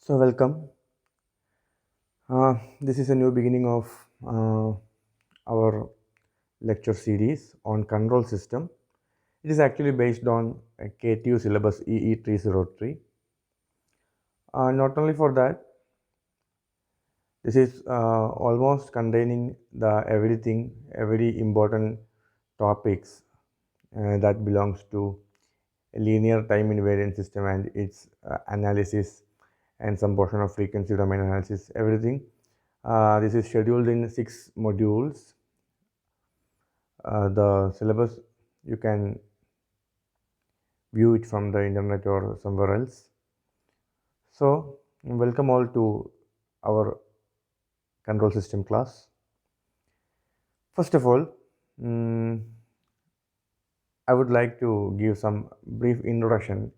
So welcome. This is a new beginning of our lecture series on control system. It is actually based on a KTU syllabus EE303. Not only for that, this is almost containing the every important topics that belongs to a linear time invariant system and its analysis and some portion of frequency domain analysis, everything. This is scheduled in 6 modules. The syllabus, you can view it from the internet or somewhere else. So, welcome all to our control system class. First of all, I would like to give some brief introduction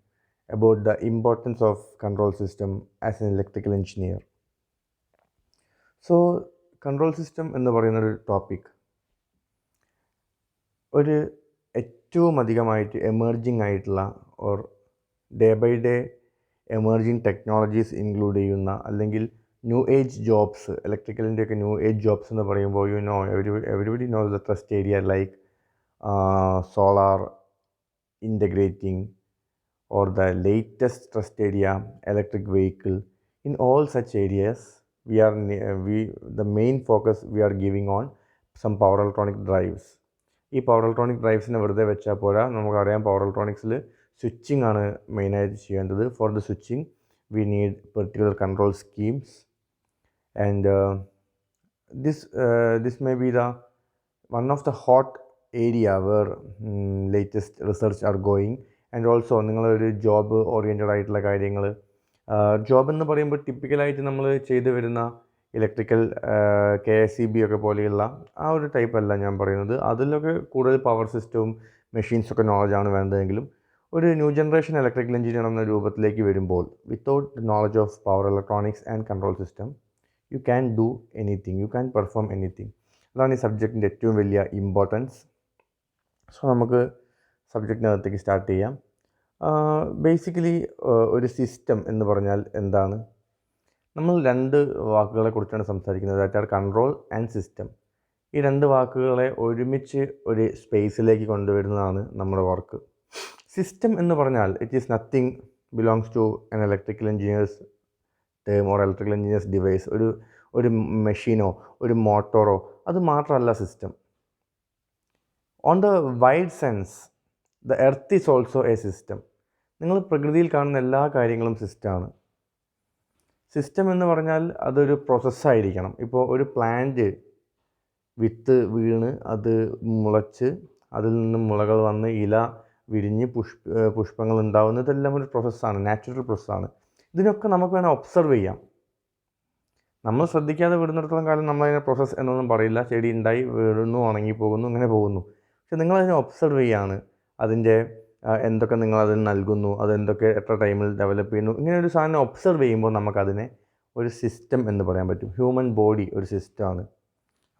about the importance of control system as an electrical engineer. So, control system എന്ന് പറയുന്ന ഒരു topic ഒരു ഏറ്റവും അധികമായിട്ട് emerging ആയിട്ടുള്ള or day by day emerging technologies include ചെയ്യുന്ന അല്ലെങ്കിൽ new age jobs, ഇലക്ട്രിക്കലിൻ്റെ ഒക്കെ ന്യൂ ഏജ് ജോബ്സ് എന്ന് പറയുമ്പോൾ everybody knows the trust area like solar integrating or the latest trust area electric vehicle. In all such areas the main focus we are giving on some power electronic drives. ഈ power electronic ഡ്രൈവ്സിനെ വെറുതെ വെച്ചാൽ പോരാ, നമുക്കറിയാം power ഇലക്ട്രോണിക്സിൽ switching ആണ് മെയിനായിട്ട് ചെയ്യേണ്ടത്. For the switching we need particular control schemes and this may be the one of the hot area where latest research are going. And also നിങ്ങളൊരു job oriented ആയിട്ടുള്ള കാര്യങ്ങൾ, ജോബ് എന്ന് പറയുമ്പോൾ ടിപ്പിക്കലായിട്ട് നമ്മൾ ചെയ്തു വരുന്ന ഇലക്ട്രിക്കൽ KSEB ഒക്കെ പോലെയുള്ള ആ ഒരു ടൈപ്പ് അല്ല ഞാൻ പറയുന്നത്. അതിലൊക്കെ കൂടുതൽ പവർ സിസ്റ്റവും മെഷീൻസൊക്കെ നോളജാണ് വേണ്ടതെങ്കിലും ഒരു ന്യൂ ജനറേഷൻ ഇലക്ട്രിക്കൽ എഞ്ചിനീയർ എന്ന രൂപത്തിലേക്ക് വരുമ്പോൾ without knowledge of power electronics and control system you can do anything, you can perform anything. അതാണ് ഈ സബ്ജക്റ്റിൻ്റെ ഏറ്റവും വലിയ ഇമ്പോർട്ടൻസ്. സോ നമുക്ക് സബ്ജക്റ്റിനകത്തേക്ക് സ്റ്റാർട്ട് ചെയ്യാം. ബേസിക്കലി ഒരു സിസ്റ്റം എന്ന് പറഞ്ഞാൽ എന്താണ്? നമ്മൾ രണ്ട് വാക്കുകളെ കുറിച്ചാണ് സംസാരിക്കുന്നത്, that are control and system. ഈ രണ്ട് വാക്കുകളെ ഒരുമിച്ച് ഒരു സ്പേസിലേക്ക് കൊണ്ടുവരുന്നതാണ് നമ്മുടെ വർക്ക്. സിസ്റ്റം എന്ന് പറഞ്ഞാൽ it is nothing belongs to an electrical engineers term or electrical engineers device. ഒരു മെഷീനോ ഒരു മോട്ടോറോ അത് മാത്രമല്ല system. On the wide sense the earth is also a system. നിങ്ങൾ പ്രകൃതിയിൽ കാണുന്ന എല്ലാ കാര്യങ്ങളും സിസ്റ്റമാണ്. സിസ്റ്റം എന്ന് പറഞ്ഞാൽ അതൊരു പ്രോസസ്സായിരിക്കണം. ഇപ്പോൾ ഒരു പ്ലാന്റ് വിത്ത് വീണ് അത് മുളച്ച് അതിൽ നിന്ന് മുളകൾ വന്ന് ഇല വിരിഞ്ഞ് പുഷ്പങ്ങൾ ഉണ്ടാകുന്നത് ഇതെല്ലാം ഒരു പ്രോസസ്സാണ്, നാച്ചുറൽ പ്രോസസ്സാണ്. ഇതിനൊക്കെ നമുക്ക് വേണം ഒബ്സർവ് ചെയ്യാം. നമ്മൾ ശ്രദ്ധിക്കാതെ വിടുന്നിടത്തോളം കാലം നമ്മളതിനെ പ്രോസസ്സ് എന്നൊന്നും പറയില്ല. ചെടി ഉണ്ടായി വീഴുന്നു, ഉണങ്ങിപ്പോകുന്നു, ഇങ്ങനെ പോകുന്നു. പക്ഷെ നിങ്ങളതിനെ ഒബ്സർവ് ചെയ്യാണ്, അതിൻ്റെ എന്തൊക്കെ നിങ്ങളതിന് നൽകുന്നു, അതെന്തൊക്കെ എത്ര ടൈമിൽ ഡെവലപ്പ് ചെയ്യുന്നു, ഇങ്ങനെ ഒരു സാധനം ഒബ്സർവ് ചെയ്യുമ്പോൾ നമുക്കതിനെ ഒരു സിസ്റ്റം എന്ന് പറയാൻ പറ്റും. ഹ്യൂമൻ ബോഡി ഒരു സിസ്റ്റമാണ്.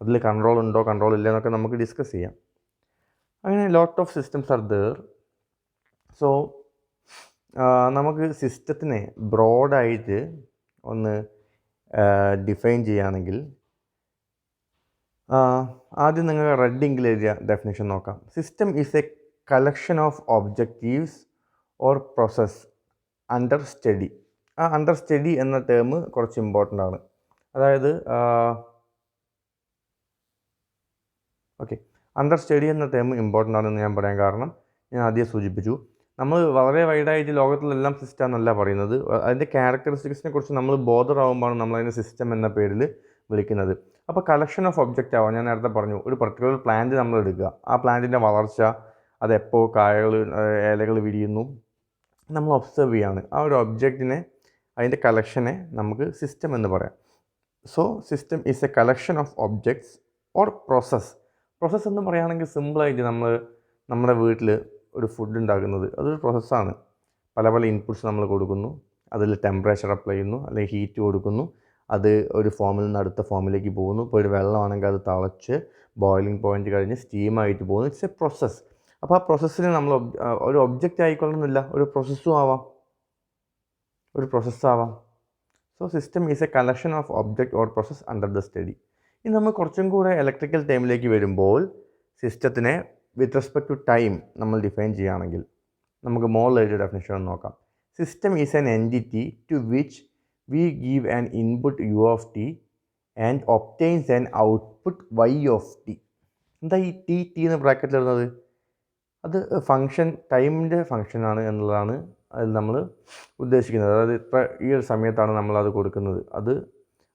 അതിൽ കൺട്രോൾ ഉണ്ടോ കൺട്രോൾ ഇല്ല എന്നൊക്കെ നമുക്ക് ഡിസ്കസ് ചെയ്യാം. അങ്ങനെ lot of systems are there. So നമുക്ക് സിസ്റ്റത്തിനെ ബ്രോഡായിട്ട് ഒന്ന് ഡിഫൈൻ ചെയ്യുകയാണെങ്കിൽ ആദ്യം നിങ്ങൾ റെഡ് ഇങ്കിൽ എഴുതിയ ഡെഫിനേഷൻ നോക്കാം. System is a collection of objectives or process under study. ആ അണ്ടർ സ്റ്റഡി എന്ന ടേം കുറച്ച് ഇമ്പോർട്ടൻ്റ് ആണ്. അതായത് അണ്ടർ സ്റ്റഡി എന്ന ടേം ഇമ്പോർട്ടൻ്റ് ആണെന്ന് ഞാൻ പറയാൻ കാരണം ഞാൻ ആദ്യം സൂചിപ്പിച്ചു, നമ്മൾ വളരെ വൈഡായിട്ട് ലോകത്തിലെല്ലാം സിസ്റ്റം എന്നല്ല പറയുന്നത്. അതിൻ്റെ ക്യാരക്ടറിസ്റ്റിക്സിനെ കുറിച്ച് നമ്മൾ ബോധറാവുമ്പോഴാണ് നമ്മളതിനെ സിസ്റ്റം എന്ന പേരിൽ വിളിക്കുന്നത്. അപ്പോൾ കളക്ഷൻ ഓഫ് ഒബ്ജക്റ്റ് ആവാം. ഞാൻ നേരത്തെ പറഞ്ഞു, ഒരു പർട്ടിക്കുലർ പ്ലാന്റ് നമ്മൾ എടുക്കുക, ആ പ്ലാന്റിൻ്റെ വളർച്ച, അതെപ്പോൾ കായകൾ ഇലകൾ വിരിയുന്നു നമ്മൾ ഒബ്സർവ് ചെയ്യാണ്. ആ ഒരു ഒബ്ജക്റ്റിനെ, അതിൻ്റെ കളക്ഷനെ നമുക്ക് സിസ്റ്റം എന്ന് പറയാം. So system is a collection of objects or process. Process എന്ന് പറയുകയാണെങ്കിൽ സിമ്പിളായിട്ട് നമ്മുടെ വീട്ടിൽ ഒരു ഫുഡ് ഉണ്ടാക്കുന്നത് അതൊരു പ്രോസസ്സാണ്. പല പല ഇൻപുട്സ് നമ്മൾ കൊടുക്കുന്നു, അതിൽ ടെമ്പറേച്ചർ അപ്ലൈ ചെയ്യുന്നു, അല്ലെങ്കിൽ ഹീറ്റ് കൊടുക്കുന്നു, അത് ഒരു ഫോമിൽ നിന്ന് അടുത്ത ഫോമിലേക്ക് പോകുന്നു. ഇപ്പോൾ ഒരു വെള്ളമാണെങ്കിൽ അത് തിളച്ച് ബോയിലിംഗ് പോയിൻറ്റ് കഴിഞ്ഞ് സ്റ്റീമായിട്ട് പോകുന്നു. It's A process. അപ്പോൾ ആ പ്രോസസ്സിന് നമ്മൾ ഒരു ഒബ്ജക്റ്റ് ആയിക്കൊള്ളുന്നില്ല, ഒരു പ്രോസസ്സും ആവാം, ഒരു പ്രോസസ്സാവാം. So system is a collection of object or process under the study. ഇനി നമ്മൾ കുറച്ചും കൂടെ ഇലക്ട്രിക്കൽ ടൈമിലേക്ക് വരുമ്പോൾ സിസ്റ്റത്തിനെ വിത്ത് റെസ്പെക്ട് ടു ടൈം നമ്മൾ ഡിഫൈൻ ചെയ്യുകയാണെങ്കിൽ നമുക്ക് മോഡലായിട്ട് ഡെഫിനേഷൻ ഒന്ന് നോക്കാം. System is an entity to which we give an input u of t and obtains an output y of t. എന്താ ഈ ടി എന്ന് ബ്രാക്കറ്റിൽ ഇടുന്നത്? അത് ഫങ്ഷൻ, ടൈമിൻ്റെ ഫങ്ഷനാണ് എന്നുള്ളതാണ് അതിൽ നമ്മൾ ഉദ്ദേശിക്കുന്നത്. അതായത് ഇത്ര ഈ ഒരു സമയത്താണ് നമ്മളത് കൊടുക്കുന്നത്. അത്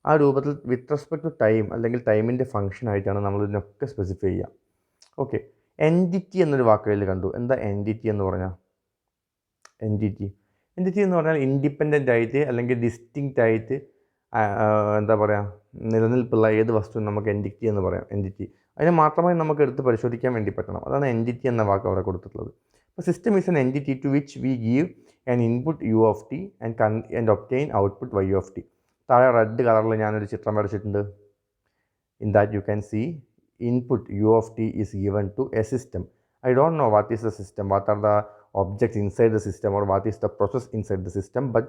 ആ രൂപത്തിൽ വിത്ത് റെസ്പെക്ട് ടു ടൈം അല്ലെങ്കിൽ ടൈമിൻ്റെ ഫങ്ഷനായിട്ടാണ് നമ്മൾ ഇതിനൊക്കെ സ്പെസിഫൈ ചെയ്യുക. ഓക്കെ, എൻറ്റിറ്റി എന്നൊരു വാക്കുകളിൽ കണ്ടു. എന്താ എൻറ്റിറ്റി എന്ന് പറഞ്ഞാൽ? എൻറ്റിറ്റി എന്ന് പറഞ്ഞാൽ ഇൻഡിപെൻഡൻ്റ് ആയിട്ട് അല്ലെങ്കിൽ ഡിസ്റ്റിങ്ക്റ്റ് ആയിട്ട് എന്താ പറയുക, നിലനിൽപ്പുള്ള ഏത് വസ്തുവും നമുക്ക് എൻറ്റിറ്റി എന്ന് പറയാം. എൻറ്റിറ്റി അതിനെ മാത്രമായി നമുക്ക് എടുത്ത് പരിശോധിക്കാൻ വേണ്ടി പറ്റണം. അതാണ് എൻറ്റിറ്റി എന്ന വാക്ക് അവിടെ കൊടുത്തിട്ടുള്ളത്. അപ്പോൾ system is an entity to which we give an input u of t and obtain output y of t. താഴെ റെഡ് കളറിൽ ഞാനൊരു ചിത്രം വരച്ചിട്ടുണ്ട്. In that you can see input u of t is given to a system. I don't know what is the system, what are the objects inside the system, or what is the process inside the system, but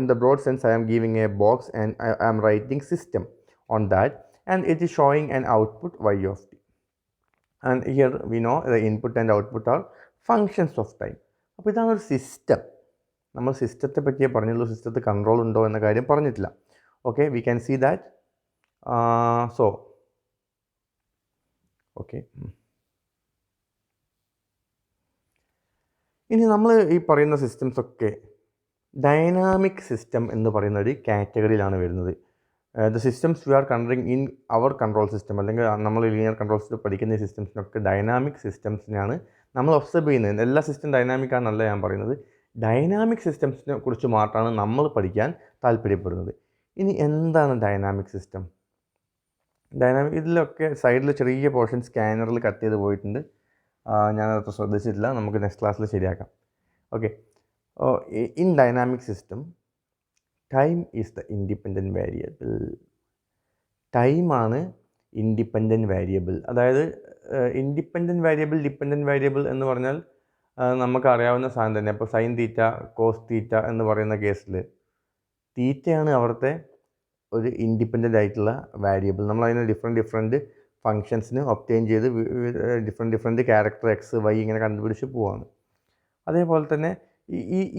in the broad sense I am giving a box and I am writing system on that, and it is showing an output y of t. And here we know the input and output are functions of time. അപ്പോൾ ഇതാണ് ഒരു system. നമ്മൾ സിസ്റ്റത്തെ പറ്റിയേ പറഞ്ഞുള്ളൂ, സിസ്റ്റത്തിൽ control ഉണ്ടോ എന്ന കാര്യം പറഞ്ഞിട്ടില്ല. Okay, we can see that. So okay, ഇനി നമ്മൾ ഈ പറയുന്ന സിസ്റ്റംസൊക്കെ ഡൈനാമിക് സിസ്റ്റം എന്ന് പറയുന്ന ഒരു കാറ്റഗറിയിലാണ് വരുന്നത്. The systems we are considering in our control system, അല്ലെങ്കിൽ നമ്മൾ ലീനിയർ കൺട്രോൾ സിസ്റ്റം പഠിക്കുന്ന ഈ സിസ്റ്റംസിനൊക്കെ ഡൈനാമിക് സിസ്റ്റംസിനാണ് നമ്മൾ ഒബ്സർവ് ചെയ്യുന്നത്. എല്ലാ സിസ്റ്റം ഡൈനാമിക് ആണെന്നല്ല ഞാൻ പറയുന്നത്. ഡൈനാമിക് സിസ്റ്റംസിനെ കുറിച്ച് മാത്രമാണ് നമ്മൾ പഠിക്കാൻ താല്പര്യപ്പെടുന്നത്. ഇനി എന്താണ് ഡൈനാമിക് സിസ്റ്റം? ഡൈനാമിക് ഇതിലൊക്കെ സൈഡിൽ ചെറിയ പോർഷൻ സ്കാനറിൽ കട്ട് ചെയ്ത് പോയിട്ടുണ്ട്. ഞാനത്ര ശ്രദ്ധിച്ചിട്ടില്ല. നമുക്ക് നെക്സ്റ്റ് ക്ലാസ്സിൽ ശരിയാക്കാം. Okay, in dynamic system time is the independent variable. ടൈമാണ് ഇൻഡിപെൻഡൻറ്റ് വേരിയബിൾ. അതായത് ഇൻഡിപെൻഡൻറ്റ് വേരിയബിൾ, ഡിപെൻഡൻറ്റ് വേരിയബിൾ എന്ന് പറഞ്ഞാൽ നമുക്കറിയാവുന്ന സാധനം തന്നെ. അപ്പോൾ സൈൻ തീറ്റ, കോസ് തീറ്റ എന്ന് പറയുന്ന കേസിൽ തീറ്റയാണ് അവിടുത്തെ ഒരു ഇൻഡിപെൻഡൻ്റ് ആയിട്ടുള്ള വേരിയബിൾ. നമ്മളതിന് ഡിഫറെൻറ്റ് ഫങ്ഷൻസിന് ഒബ്റ്റെയിൻ ചെയ്ത് ഡിഫറെൻറ്റ് ക്യാരക്ടർ എക്സ് വൈ ഇങ്ങനെ കണ്ടുപിടിച്ച് പോവാണ്. അതേപോലെ തന്നെ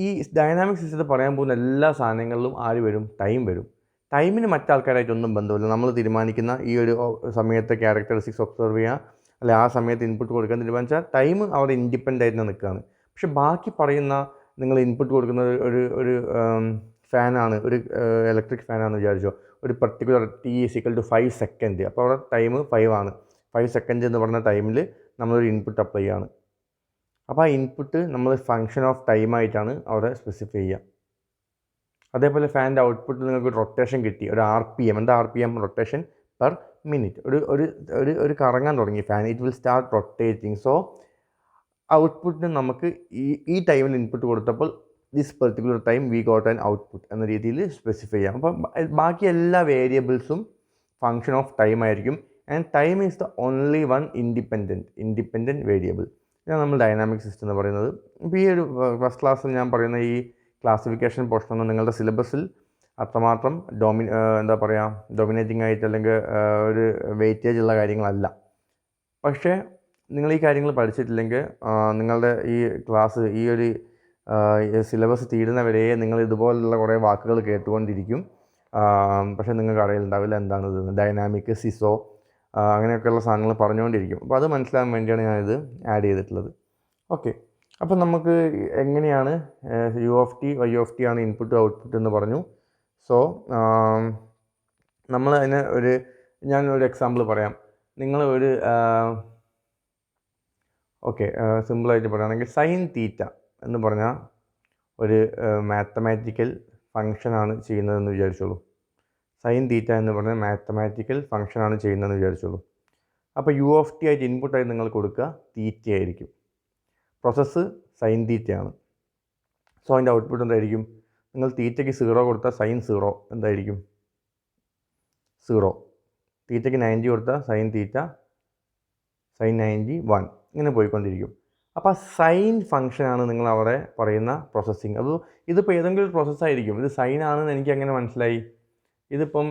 ഈ ഡൈനാമിക് സിസ്റ്റത്തിൽ പറയാൻ പോകുന്ന എല്ലാ സാധനങ്ങളിലും ആര് വരും? ടൈം വരും. ടൈമിന് മറ്റാൾക്കാരായിട്ടൊന്നും ബന്ധമില്ല. നമ്മൾ തീരുമാനിക്കുന്ന ഈ ഒരു സമയത്തെ ക്യാരക്ടറിസ്റ്റിക്സ് ഒബ്സർവ് ചെയ്യുക, അല്ലെ ആ സമയത്ത് ഇൻപുട്ട് കൊടുക്കാൻ തീരുമാനിച്ചാൽ ടൈം അവിടെ ഇൻഡിപെൻഡൻ്റ് ആയിട്ട് നിൽക്കുകയാണ്. പക്ഷെ ബാക്കി പറയുന്ന നിങ്ങൾ ഇൻപുട്ട് കൊടുക്കുന്നത് ഒരു ഫാനാണ്, ഒരു ഇലക്ട്രിക് ഫാനാണെന്ന് വിചാരിച്ചോ. ഒരു particular t equal to 5 second. അപ്പോൾ അവിടെ ടൈം 5 ആണ്. 5 സെക്കൻഡ് എന്ന് പറഞ്ഞ ടൈമിൽ നമ്മളൊരു ഇൻപുട്ട് അപ്ലൈ ചെയ്യാണ്. അപ്പോൾ ആ ഇൻപുട്ട് നമ്മൾ ഫങ്ഷൻ ഓഫ് ടൈമായിട്ടാണ് അവിടെ സ്പെസിഫൈ ചെയ്യുക. അതേപോലെ ഫാനിൻ്റെ ഔട്ട്പുട്ട് നിങ്ങൾക്ക് റൊട്ടേഷൻ കിട്ടി, ഒരു RPM. എന്താ RPM? Rotation per minute. ഒരു കറങ്ങാൻ തുടങ്ങി fan, it will start rotating. So ഔട്ട്പുട്ടിന് നമുക്ക് ഈ ടൈമിൽ ഇൻപുട്ട് കൊടുത്തപ്പോൾ this particular time we got an output എന്ന രീതിയിൽ സ്പെസിഫൈ ചെയ്യാം. അപ്പം ബാക്കി എല്ലാ വേരിയബിൾസും ഫങ്ഷൻ ഓഫ് ടൈം ആയിരിക്കും. And time is the only one independent variable. ഇതാണ് നമ്മൾ ഡൈനാമിക് സിസ്റ്റം എന്ന് പറയുന്നത്. ഇപ്പോൾ ഈ ഒരു ഫസ്റ്റ് ക്ലാസ്സിൽ ഞാൻ പറയുന്ന ഈ ക്ലാസിഫിക്കേഷൻ പോർഷനൊന്നും നിങ്ങളുടെ സിലബസിൽ അത്രമാത്രം ഡൊമിനേറ്റിംഗ് ആയിട്ട് അല്ലെങ്കിൽ ഒരു വെയിറ്റേജ് ഉള്ള കാര്യങ്ങളല്ല. പക്ഷേ നിങ്ങൾ ഈ കാര്യങ്ങൾ പഠിച്ചിട്ടില്ലെങ്കിൽ നിങ്ങളുടെ ഈ ക്ലാസ്, ഈ ഒരു സിലബസ് തീരുന്നവരെ നിങ്ങൾ ഇതുപോലുള്ള കുറേ വാക്കുകൾ കേട്ടുകൊണ്ടിരിക്കും. പക്ഷേ നിങ്ങൾക്ക് അറിയിലുണ്ടാവില്ല എന്താണിത്, ഡൈനാമിക്, സിസോ, അങ്ങനെയൊക്കെയുള്ള സാധനങ്ങൾ പറഞ്ഞുകൊണ്ടിരിക്കും. അപ്പോൾ അത് മനസ്സിലാകാൻ വേണ്ടിയാണ് ഞാനിത് ആഡ് ചെയ്തിട്ടുള്ളത്. ഓക്കെ, അപ്പം നമുക്ക് എങ്ങനെയാണ് u of t y of t ആണ് ഇൻപുട്ട് ഔട്ട്പുട്ട് എന്ന് പറഞ്ഞു. സോ നമ്മൾ അതിന് ഞാനൊരു എക്സാമ്പിൾ പറയാം. നിങ്ങൾ സിമ്പിളായിട്ട് പറയുകയാണെങ്കിൽ സൈൻ തീറ്റ എന്ന് പറഞ്ഞാൽ ഒരു മാത്തമാറ്റിക്കൽ ഫങ്ഷനാണ് ചെയ്യുന്നതെന്ന് വിചാരിച്ചോളൂ. സൈൻ തീറ്റ എന്ന് പറഞ്ഞാൽ മാത്തമാറ്റിക്കൽ ഫങ്ഷനാണ് ചെയ്യുന്നതെന്ന് വിചാരിച്ചോളൂ. അപ്പോൾ യു ഓഫ് ടി ആയിട്ട് ഇൻപുട്ടായി നിങ്ങൾ കൊടുക്കുക തീറ്റ ആയിരിക്കും. പ്രോസസ്സ് സൈൻ തീറ്റയാണ്. സോ അതിൻ്റെ ഔട്ട്പുട്ട് എന്തായിരിക്കും? നിങ്ങൾ തീറ്റയ്ക്ക് 0 കൊടുത്താൽ സൈൻ 0 എന്തായിരിക്കും? 0. തീറ്റയ്ക്ക് 90 കൊടുത്താൽ സൈൻ തീറ്റ സൈൻ 90 1. ഇങ്ങനെ പോയിക്കൊണ്ടിരിക്കും. അപ്പോൾ സൈൻ ഫംഗ്ഷനാണ് നിങ്ങൾ അവിടെ പറയുന്ന പ്രോസസ്സിങ്. അപ്പോൾ ഇതിപ്പോൾ ഏതെങ്കിലും ഒരു പ്രോസസ്സായിരിക്കും. ഇത് സൈൻ ആണെന്ന് എനിക്ക് എങ്ങനെ മനസ്സിലായി? ഇതിപ്പം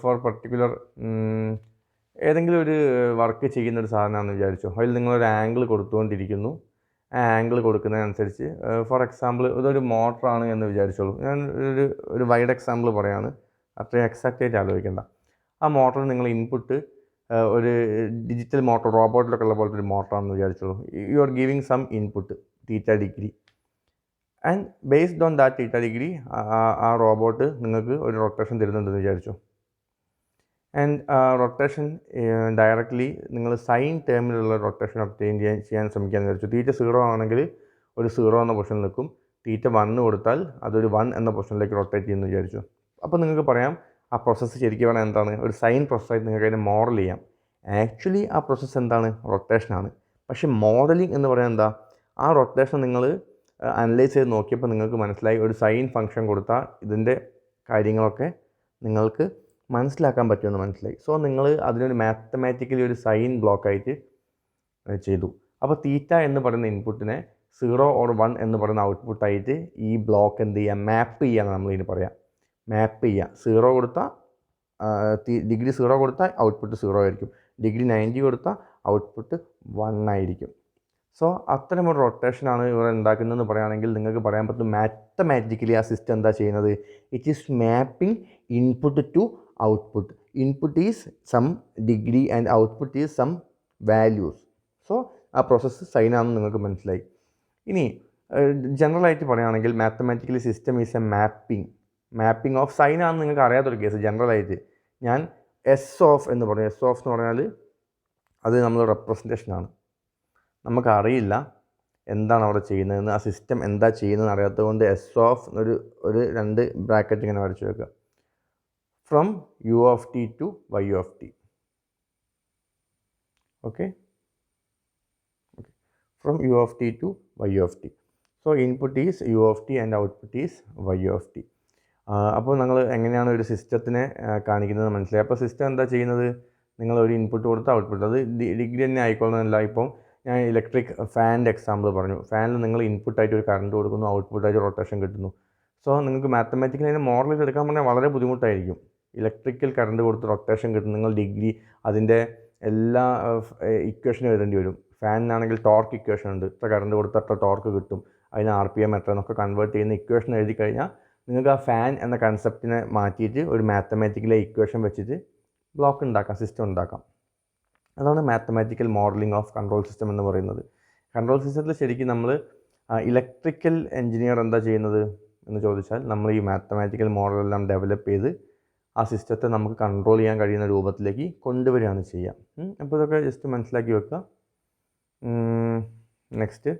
ഫോർ പർട്ടിക്കുലർ ഏതെങ്കിലും ഒരു വർക്ക് ചെയ്യുന്നൊരു സാധനമാണെന്ന് വിചാരിച്ചു. അതിൽ നിങ്ങളൊരു ആംഗിൾ കൊടുത്തുകൊണ്ടിരിക്കുന്നു. ആ ആംഗിൾ കൊടുക്കുന്നതിനനുസരിച്ച് ഫോർ എക്സാമ്പിൾ ഇതൊരു മോട്ടറാണ് എന്ന് വിചാരിച്ചോളൂ. ഞാൻ ഒരു വൈഡ് എക്സാമ്പിൾ പറയാണ്, അത്രയും എക്സാക്റ്റായിട്ട് ആലോചിക്കേണ്ട. ആ മോട്ടർ നിങ്ങൾ ഇൻപുട്ട് ഒരു ഡിജിറ്റൽ മോട്ടർ റോബോട്ടിലൊക്കെ ഉള്ള പോലത്തെ ഒരു മോട്ടറാണെന്ന് വിചാരിച്ചോളൂ. You are giving some input theta degree and based on that theta degree ആ റോബോട്ട് നിങ്ങൾക്ക് ഒരു റൊട്ടേഷൻ തരുന്നുണ്ടെന്ന് വിചാരിച്ചു. ആൻഡ് റൊട്ടേഷൻ ഡയറക്റ്റ്ലി നിങ്ങൾ സൈൻ ടേമിലുള്ള റൊട്ടേഷൻ ഒബ്റ്റെയിൻ ചെയ്യാൻ ശ്രമിക്കാമെന്ന് വിചാരിച്ചു. തീറ്റ 0 ആണെങ്കിൽ ഒരു 0 എന്ന പൊസിഷനിൽ നിൽക്കും. തീറ്റ 1 കൊടുത്താൽ അതൊരു 1 എന്ന പൊസിഷനിലേക്ക് റൊട്ടേറ്റ് ചെയ്യുമെന്ന് വിചാരിച്ചു. അപ്പോൾ നിങ്ങൾക്ക് പറയാം ആ പ്രോസസ്സ് ശരിക്കും പറഞ്ഞാൽ എന്താണ്? ഒരു സൈൻ പ്രോസസ്സായിട്ട് നിങ്ങൾക്ക് അതിനെ മോഡൽ ചെയ്യാം. ആക്ച്വലി ആ പ്രോസസ്സ് എന്താണ്? റൊട്ടേഷനാണ്. പക്ഷേ മോഡലിംഗ് എന്ന് പറയുന്നത് എന്താ? ആ റൊട്ടേഷൻ നിങ്ങൾ അനലൈസ് ചെയ്ത് നോക്കിയപ്പോൾ നിങ്ങൾക്ക് മനസ്സിലായി ഒരു സൈൻ ഫംഗ്ഷൻ കൊടുത്താൽ ഇതിൻ്റെ കാര്യങ്ങളൊക്കെ നിങ്ങൾക്ക് മനസ്സിലാക്കാൻ പറ്റുമെന്ന് മനസ്സിലായി. സോ നിങ്ങൾ അതിനൊരു മാത്തമാറ്റിക്കലി ഒരു സൈൻ ബ്ലോക്കായിട്ട് ചെയ്തു. അപ്പോൾ തീറ്റ എന്ന് പറയുന്ന ഇൻപുട്ടിനെ 0 or 1 എന്ന് പറയുന്ന ഔട്ട്പുട്ടായിട്ട് ഈ ബ്ലോക്ക് എന്ത് ചെയ്യുക? മാപ്പ് ചെയ്യാന്ന് നമ്മളിതിന് പറയാം. മാപ്പ് ചെയ്യുക. 0 കൊടുത്താൽ ഡിഗ്രി 0 കൊടുത്താൽ ഔട്ട്പുട്ട് 0 ആയിരിക്കും. ഡിഗ്രി 90 കൊടുത്താൽ ഔട്ട്പുട്ട് 1 ആയിരിക്കും. സോ അത്തരമൊരു റൊട്ടേഷനാണ് ഇവിടെ ഉണ്ടാക്കുന്നതെന്ന് പറയുകയാണെങ്കിൽ നിങ്ങൾക്ക് പറയാൻ പറ്റും മാത്തമാറ്റിക്കലി ആ സിസ്റ്റം എന്താ ചെയ്യുന്നത്? It is mapping input to output. Input is some degree and output is some values. So ആ പ്രോസസ്സ് സൈനാണെന്ന് നിങ്ങൾക്ക് മനസ്സിലായി. ഇനി ജനറലായിട്ട് പറയുകയാണെങ്കിൽ mathematically system is a mapping of സൈനാണെന്ന് നിങ്ങൾക്ക് അറിയാത്തൊരു കേസ്. ജനറലായിട്ട് ഞാൻ എസ് ഓഫ് എന്ന് പറഞ്ഞു. എസ് ഓഫ് എന്ന് പറഞ്ഞാൽ അത് നമ്മൾ റെപ്രസെൻറ്റേഷനാണ്. നമുക്കറിയില്ല എന്താണ് അവിടെ ചെയ്യുന്നതെന്ന്, ആ സിസ്റ്റം എന്താ ചെയ്യുന്നതെന്ന് അറിയാത്തത് കൊണ്ട് എസ് ഓഫ് ഒരു 2 ബ്രാക്കറ്റ് ഇങ്ങനെ വരച്ച് വെക്കുക. From u of t to y of t. Okay, from u of t to y of t. So input is u of t and output is y of t. അപ്പോൾ നിങ്ങൾ എങ്ങനെയാണ് ഒരു സിസ്റ്റത്തിനെ കാണിക്കുന്നത് മനസ്സിലായി. അപ്പോൾ സിസ്റ്റം എന്താ ചെയ്യുന്നത്? നിങ്ങൾ ഒരു ഇൻപുട്ട് കൊടുത്ത ഔട്ട്പുട്ട്, അത് ഡിഗ്രി തന്നെ ആയിക്കൊള്ളുന്നില്ല. ഇപ്പം ഞാൻ ഇലക്ട്രിക് ഫാനിൻ്റെ എക്സാമ്പിൾ പറഞ്ഞു. ഫാനിൽ നിങ്ങൾ ഇൻപുട്ടായിട്ട് ഒരു കറണ്ട് കൊടുക്കുന്നു, ഔട്ട്പുട്ടായിട്ട് റൊട്ടേഷൻ കിട്ടുന്നു. സോ നിങ്ങൾക്ക് മാത്തമാറ്റിക്കലി അതിന് മോഡൽ എടുക്കാൻ പറഞ്ഞാൽ വളരെ ബുദ്ധിമുട്ടായിരിക്കും. ഇലക്ട്രിക്കൽ കറണ്ട് കൊടുത്ത് റൊട്ടേഷൻ കിട്ടും. നിങ്ങൾ ഡിഗ്രി അതിൻ്റെ എല്ലാ ഇക്വേഷനും എഴുതേണ്ടി വരും. ഫാനിനാണെങ്കിൽ ടോർക്ക് ഇക്വേഷൻ ഉണ്ട്. ഇത്ര കറണ്ട് കൊടുത്താൽ എത്ര ടോർക്ക് കിട്ടും, അതിന് RPM എത്ര എന്നൊക്കെ കൺവേർട്ട് ചെയ്യുന്ന ഇക്വേഷൻ എഴുതി കഴിഞ്ഞാൽ നിങ്ങൾക്ക് ആ ഫാൻ എന്ന കൺസെപ്റ്റിനെ മാറ്റിയിട്ട് ഒരു മാത്തമാറ്റിക്കൽ ഇക്വേഷൻ വെച്ചിട്ട് ബ്ലോക്ക് ഉണ്ടാക്കാം, സിസ്റ്റം ഉണ്ടാക്കാം. അതാണ് mathematical modelling of control system എന്ന് പറയുന്നത്. കൺട്രോൾ സിസ്റ്റത്തിൽ ശരിക്കും നമ്മൾ ഇലക്ട്രിക്കൽ എഞ്ചിനീയർ എന്താ ചെയ്യുന്നത് എന്ന് ചോദിച്ചാൽ നമ്മൾ ഈ മാത്തമാറ്റിക്കൽ മോഡലെല്ലാം ഡെവലപ്പ് ചെയ്ത് ആ സിസ്റ്റത്തെ നമുക്ക് കൺട്രോൾ ചെയ്യാൻ കഴിയുന്ന രൂപത്തിലേക്ക് കൊണ്ടുവരികയാണ് ചെയ്യുക. അപ്പോൾ ഇതൊക്കെ ജസ്റ്റ് മനസ്സിലാക്കി വെക്കുക. നെക്സ്റ്റ്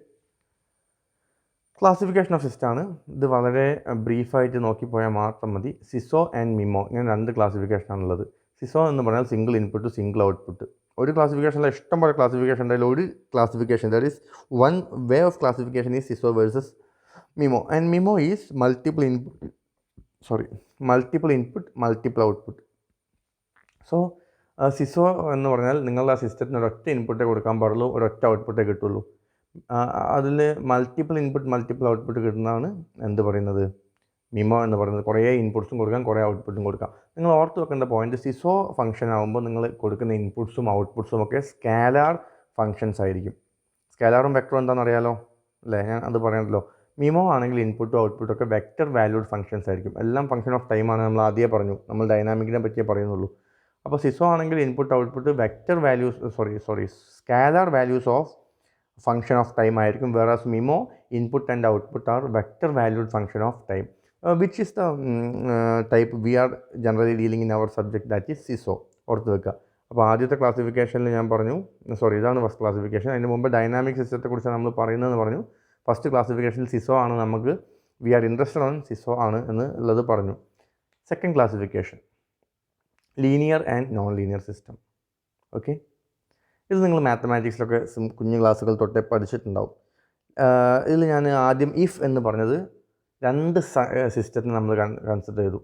ക്ലാസിഫിക്കേഷൻ ഓഫ് സിസ്റ്റമാണ്. ഇത് വളരെ ബ്രീഫായിട്ട് നോക്കിപ്പോയാൽ മാത്രം മതി. സിസോ ആൻഡ് മിമോ, ഇങ്ങനെ 2 ക്ലാസിഫിക്കേഷനാണുള്ളത്. സിസോ എന്ന് പറഞ്ഞാൽ സിംഗിൾ ഇൻപുട്ട് സിംഗിൾ ഔട്ട്പുട്ട്. ഒരു ക്ലാസിഫിക്കേഷനിൽ ഇഷ്ടംപോലെ ക്ലാസിഫിക്കേഷൻ ഉണ്ടായാലും ഒരു classification, that is one way of classification is SISO versus MIMO. And MIMO is multiple input multiple output. So SISO എന്ന് പറഞ്ഞാൽ നിങ്ങളുടെ ആ സിസ്റ്റത്തിന് ഒരൊറ്റ ഇൻപുട്ടേ കൊടുക്കാൻ പാടുള്ളൂ, ഒരൊറ്റ ഔട്ട്പുട്ടേ കിട്ടുള്ളൂ. അതിൽ മൾട്ടിപ്പിൾ ഇൻപുട്ട് മൾട്ടിപ്പിൾ ഔട്ട്പുട്ട് കിട്ടുന്നതാണ് എന്ത് പറയുന്നത്? മിമോ എന്ന് പറയുന്നത്. കുറേ ഇൻപുട്സും കൊടുക്കാം, കുറേ ഔട്ട്പുട്ടും കൊടുക്കാം. നിങ്ങൾ ഓർത്ത് വെക്കേണ്ട പോയിന്റ്, സിസോ ഫംഗ്ഷൻ ആകുമ്പോൾ നിങ്ങൾ കൊടുക്കുന്ന ഇൻപുട്സും ഔട്ട്പുട്സും ഒക്കെ സ്കാലാർ ഫംഗ്ഷൻസ് ആയിരിക്കും. സ്കാലാറും വെക്ടറും എന്താണെന്ന് അറിയാലോ അല്ലേ? ഞാൻ അത് പറയണല്ലോ. മിമോ ആണെങ്കിൽ ഇൻപുട്ടും ഔട്ട്പുട്ടും ഒക്കെ വെക്ടർ വാല്യൂഡ് ഫംഗ്ഷൻസ് ആയിരിക്കും. എല്ലാം ഫംഗ്ഷൻ ഓഫ് ടൈമാണ്. നമ്മൾ ആദ്യമേ പറഞ്ഞു, നമ്മൾ ഡൈനാമിക്കിനെ പറ്റിയേ പറയുന്നുള്ളൂ. അപ്പോൾ സിസോ ആണെങ്കിൽ input output vector values scalar values of function of time ആയിരിക്കും. Whereas MIMO input and output are vector valued function of time, which is the type we are generally dealing in our subject, that is SISO. ഓർത്ത് വെക്കുക. അപ്പോൾ ആദ്യത്തെ ക്ലാസിഫിക്കേഷനിൽ ഞാൻ പറഞ്ഞു, ഇതാണ് first classification. അതിന് മുമ്പ് ഡൈനാമിക് സിസ്റ്റത്തെക്കുറിച്ച് നമ്മൾ പറയുന്നതെന്ന് പറഞ്ഞു. ഫസ്റ്റ് ക്ലാസിഫിക്കേഷനിൽ സിസോ ആണ്, നമുക്ക് വി ആർ ഇൻട്രസ്റ്റഡ് ഓൺ സിസോ ആണ് എന്നുള്ളത് പറഞ്ഞു. Second classification linear and non linear system. Okay, ഇത് നിങ്ങൾ മാത്തമാറ്റിക്സിലൊക്കെ കുഞ്ഞു ക്ലാസ്സുകൾ തൊട്ടേ പഠിച്ചിട്ടുണ്ടാവും. ഇതിൽ ഞാൻ ആദ്യം ഇഫ് എന്ന് പറഞ്ഞത് 2 സിസ്റ്റത്തിന് നമ്മൾ കൺസിഡർ ചെയ്തു.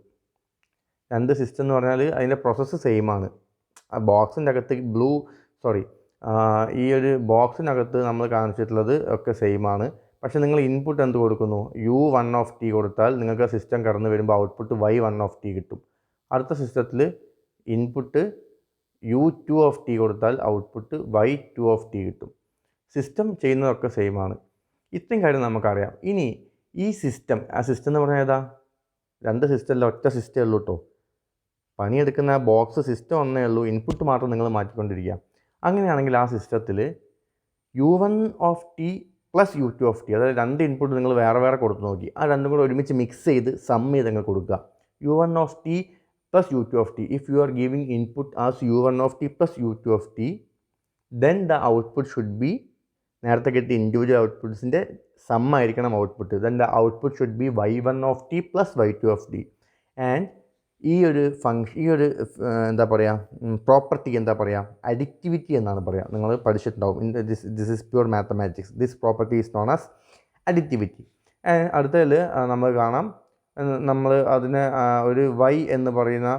2 സിസ്റ്റം എന്ന് പറഞ്ഞാൽ അതിൻ്റെ പ്രോസസ്സ് സെയിം ആണ്. ആ ബോക്സിൻ്റെ അകത്ത് ഈ ഒരു ബോക്സിനകത്ത് നമ്മൾ കാണിച്ചിട്ടുള്ളത് ഒക്കെ സെയിം ആണ്. പക്ഷേ നിങ്ങൾ ഇൻപുട്ട് എന്ത് കൊടുക്കുന്നു? u1 കൊടുത്താൽ നിങ്ങൾക്ക് സിസ്റ്റം കടന്നു വരുമ്പോൾ ഔട്ട്പുട്ട് y1 കിട്ടും. അടുത്ത സിസ്റ്റത്തിൽ ഇൻപുട്ട് u2 കൊടുത്താൽ ഔട്ട്പുട്ട് y2 കിട്ടും. സിസ്റ്റം ചെയ്യുന്നതൊക്കെ സെയിം ആണ്. ഇത്രയും കാര്യം നമുക്കറിയാം. ഇനി ഈ സിസ്റ്റം, ആ സിസ്റ്റം എന്ന് പറഞ്ഞാൽ ഏതാ? 2 സിസ്റ്റം അല്ല, ഒറ്റ സിസ്റ്റമേ ഉള്ളൂ കേട്ടോ. പണിയെടുക്കുന്ന ആ ബോക്സ് സിസ്റ്റം ഒന്നേ ഉള്ളൂ, ഇൻപുട്ട് മാത്രം നിങ്ങൾ മാറ്റിക്കൊണ്ടിരിക്കുക. അങ്ങനെയാണെങ്കിൽ ആ സിസ്റ്റത്തിൽ u1 പ്ലസ് u2, അതായത് 2 ഇൻപുട്ട് നിങ്ങൾ വേറെ വേറെ കൊടുത്ത് നോക്കി. ആ രണ്ടും കൂടെ ഒരുമിച്ച് മിക്സ് ചെയ്ത് സം ചെയ്ത് നിങ്ങൾ കൊടുക്കുക. u1 plus u2. If you are giving input as u1 plus u2, then the output should be, നേരത്തെ കിട്ടിയ ഇൻഡിവിജ്വൽ ഔട്ട്പുട്ട്സിൻ്റെ സം ആയിരിക്കണം output. Then the output should be y1 plus y2. And ഈ ഒരു എന്താ പറയുക, പ്രോപ്പർട്ടി എന്താ പറയുക, അഡിക്റ്റിവിറ്റി എന്നാണ് പറയുക. നിങ്ങൾ പഠിച്ചിട്ടുണ്ടാവും. This is pure mathematics. This property is known as അഡിക്റ്റിവിറ്റി. അടുത്തതിൽ നമ്മൾ കാണാം, നമ്മൾ അതിനെ ഒരു y എന്ന് പറയുന്ന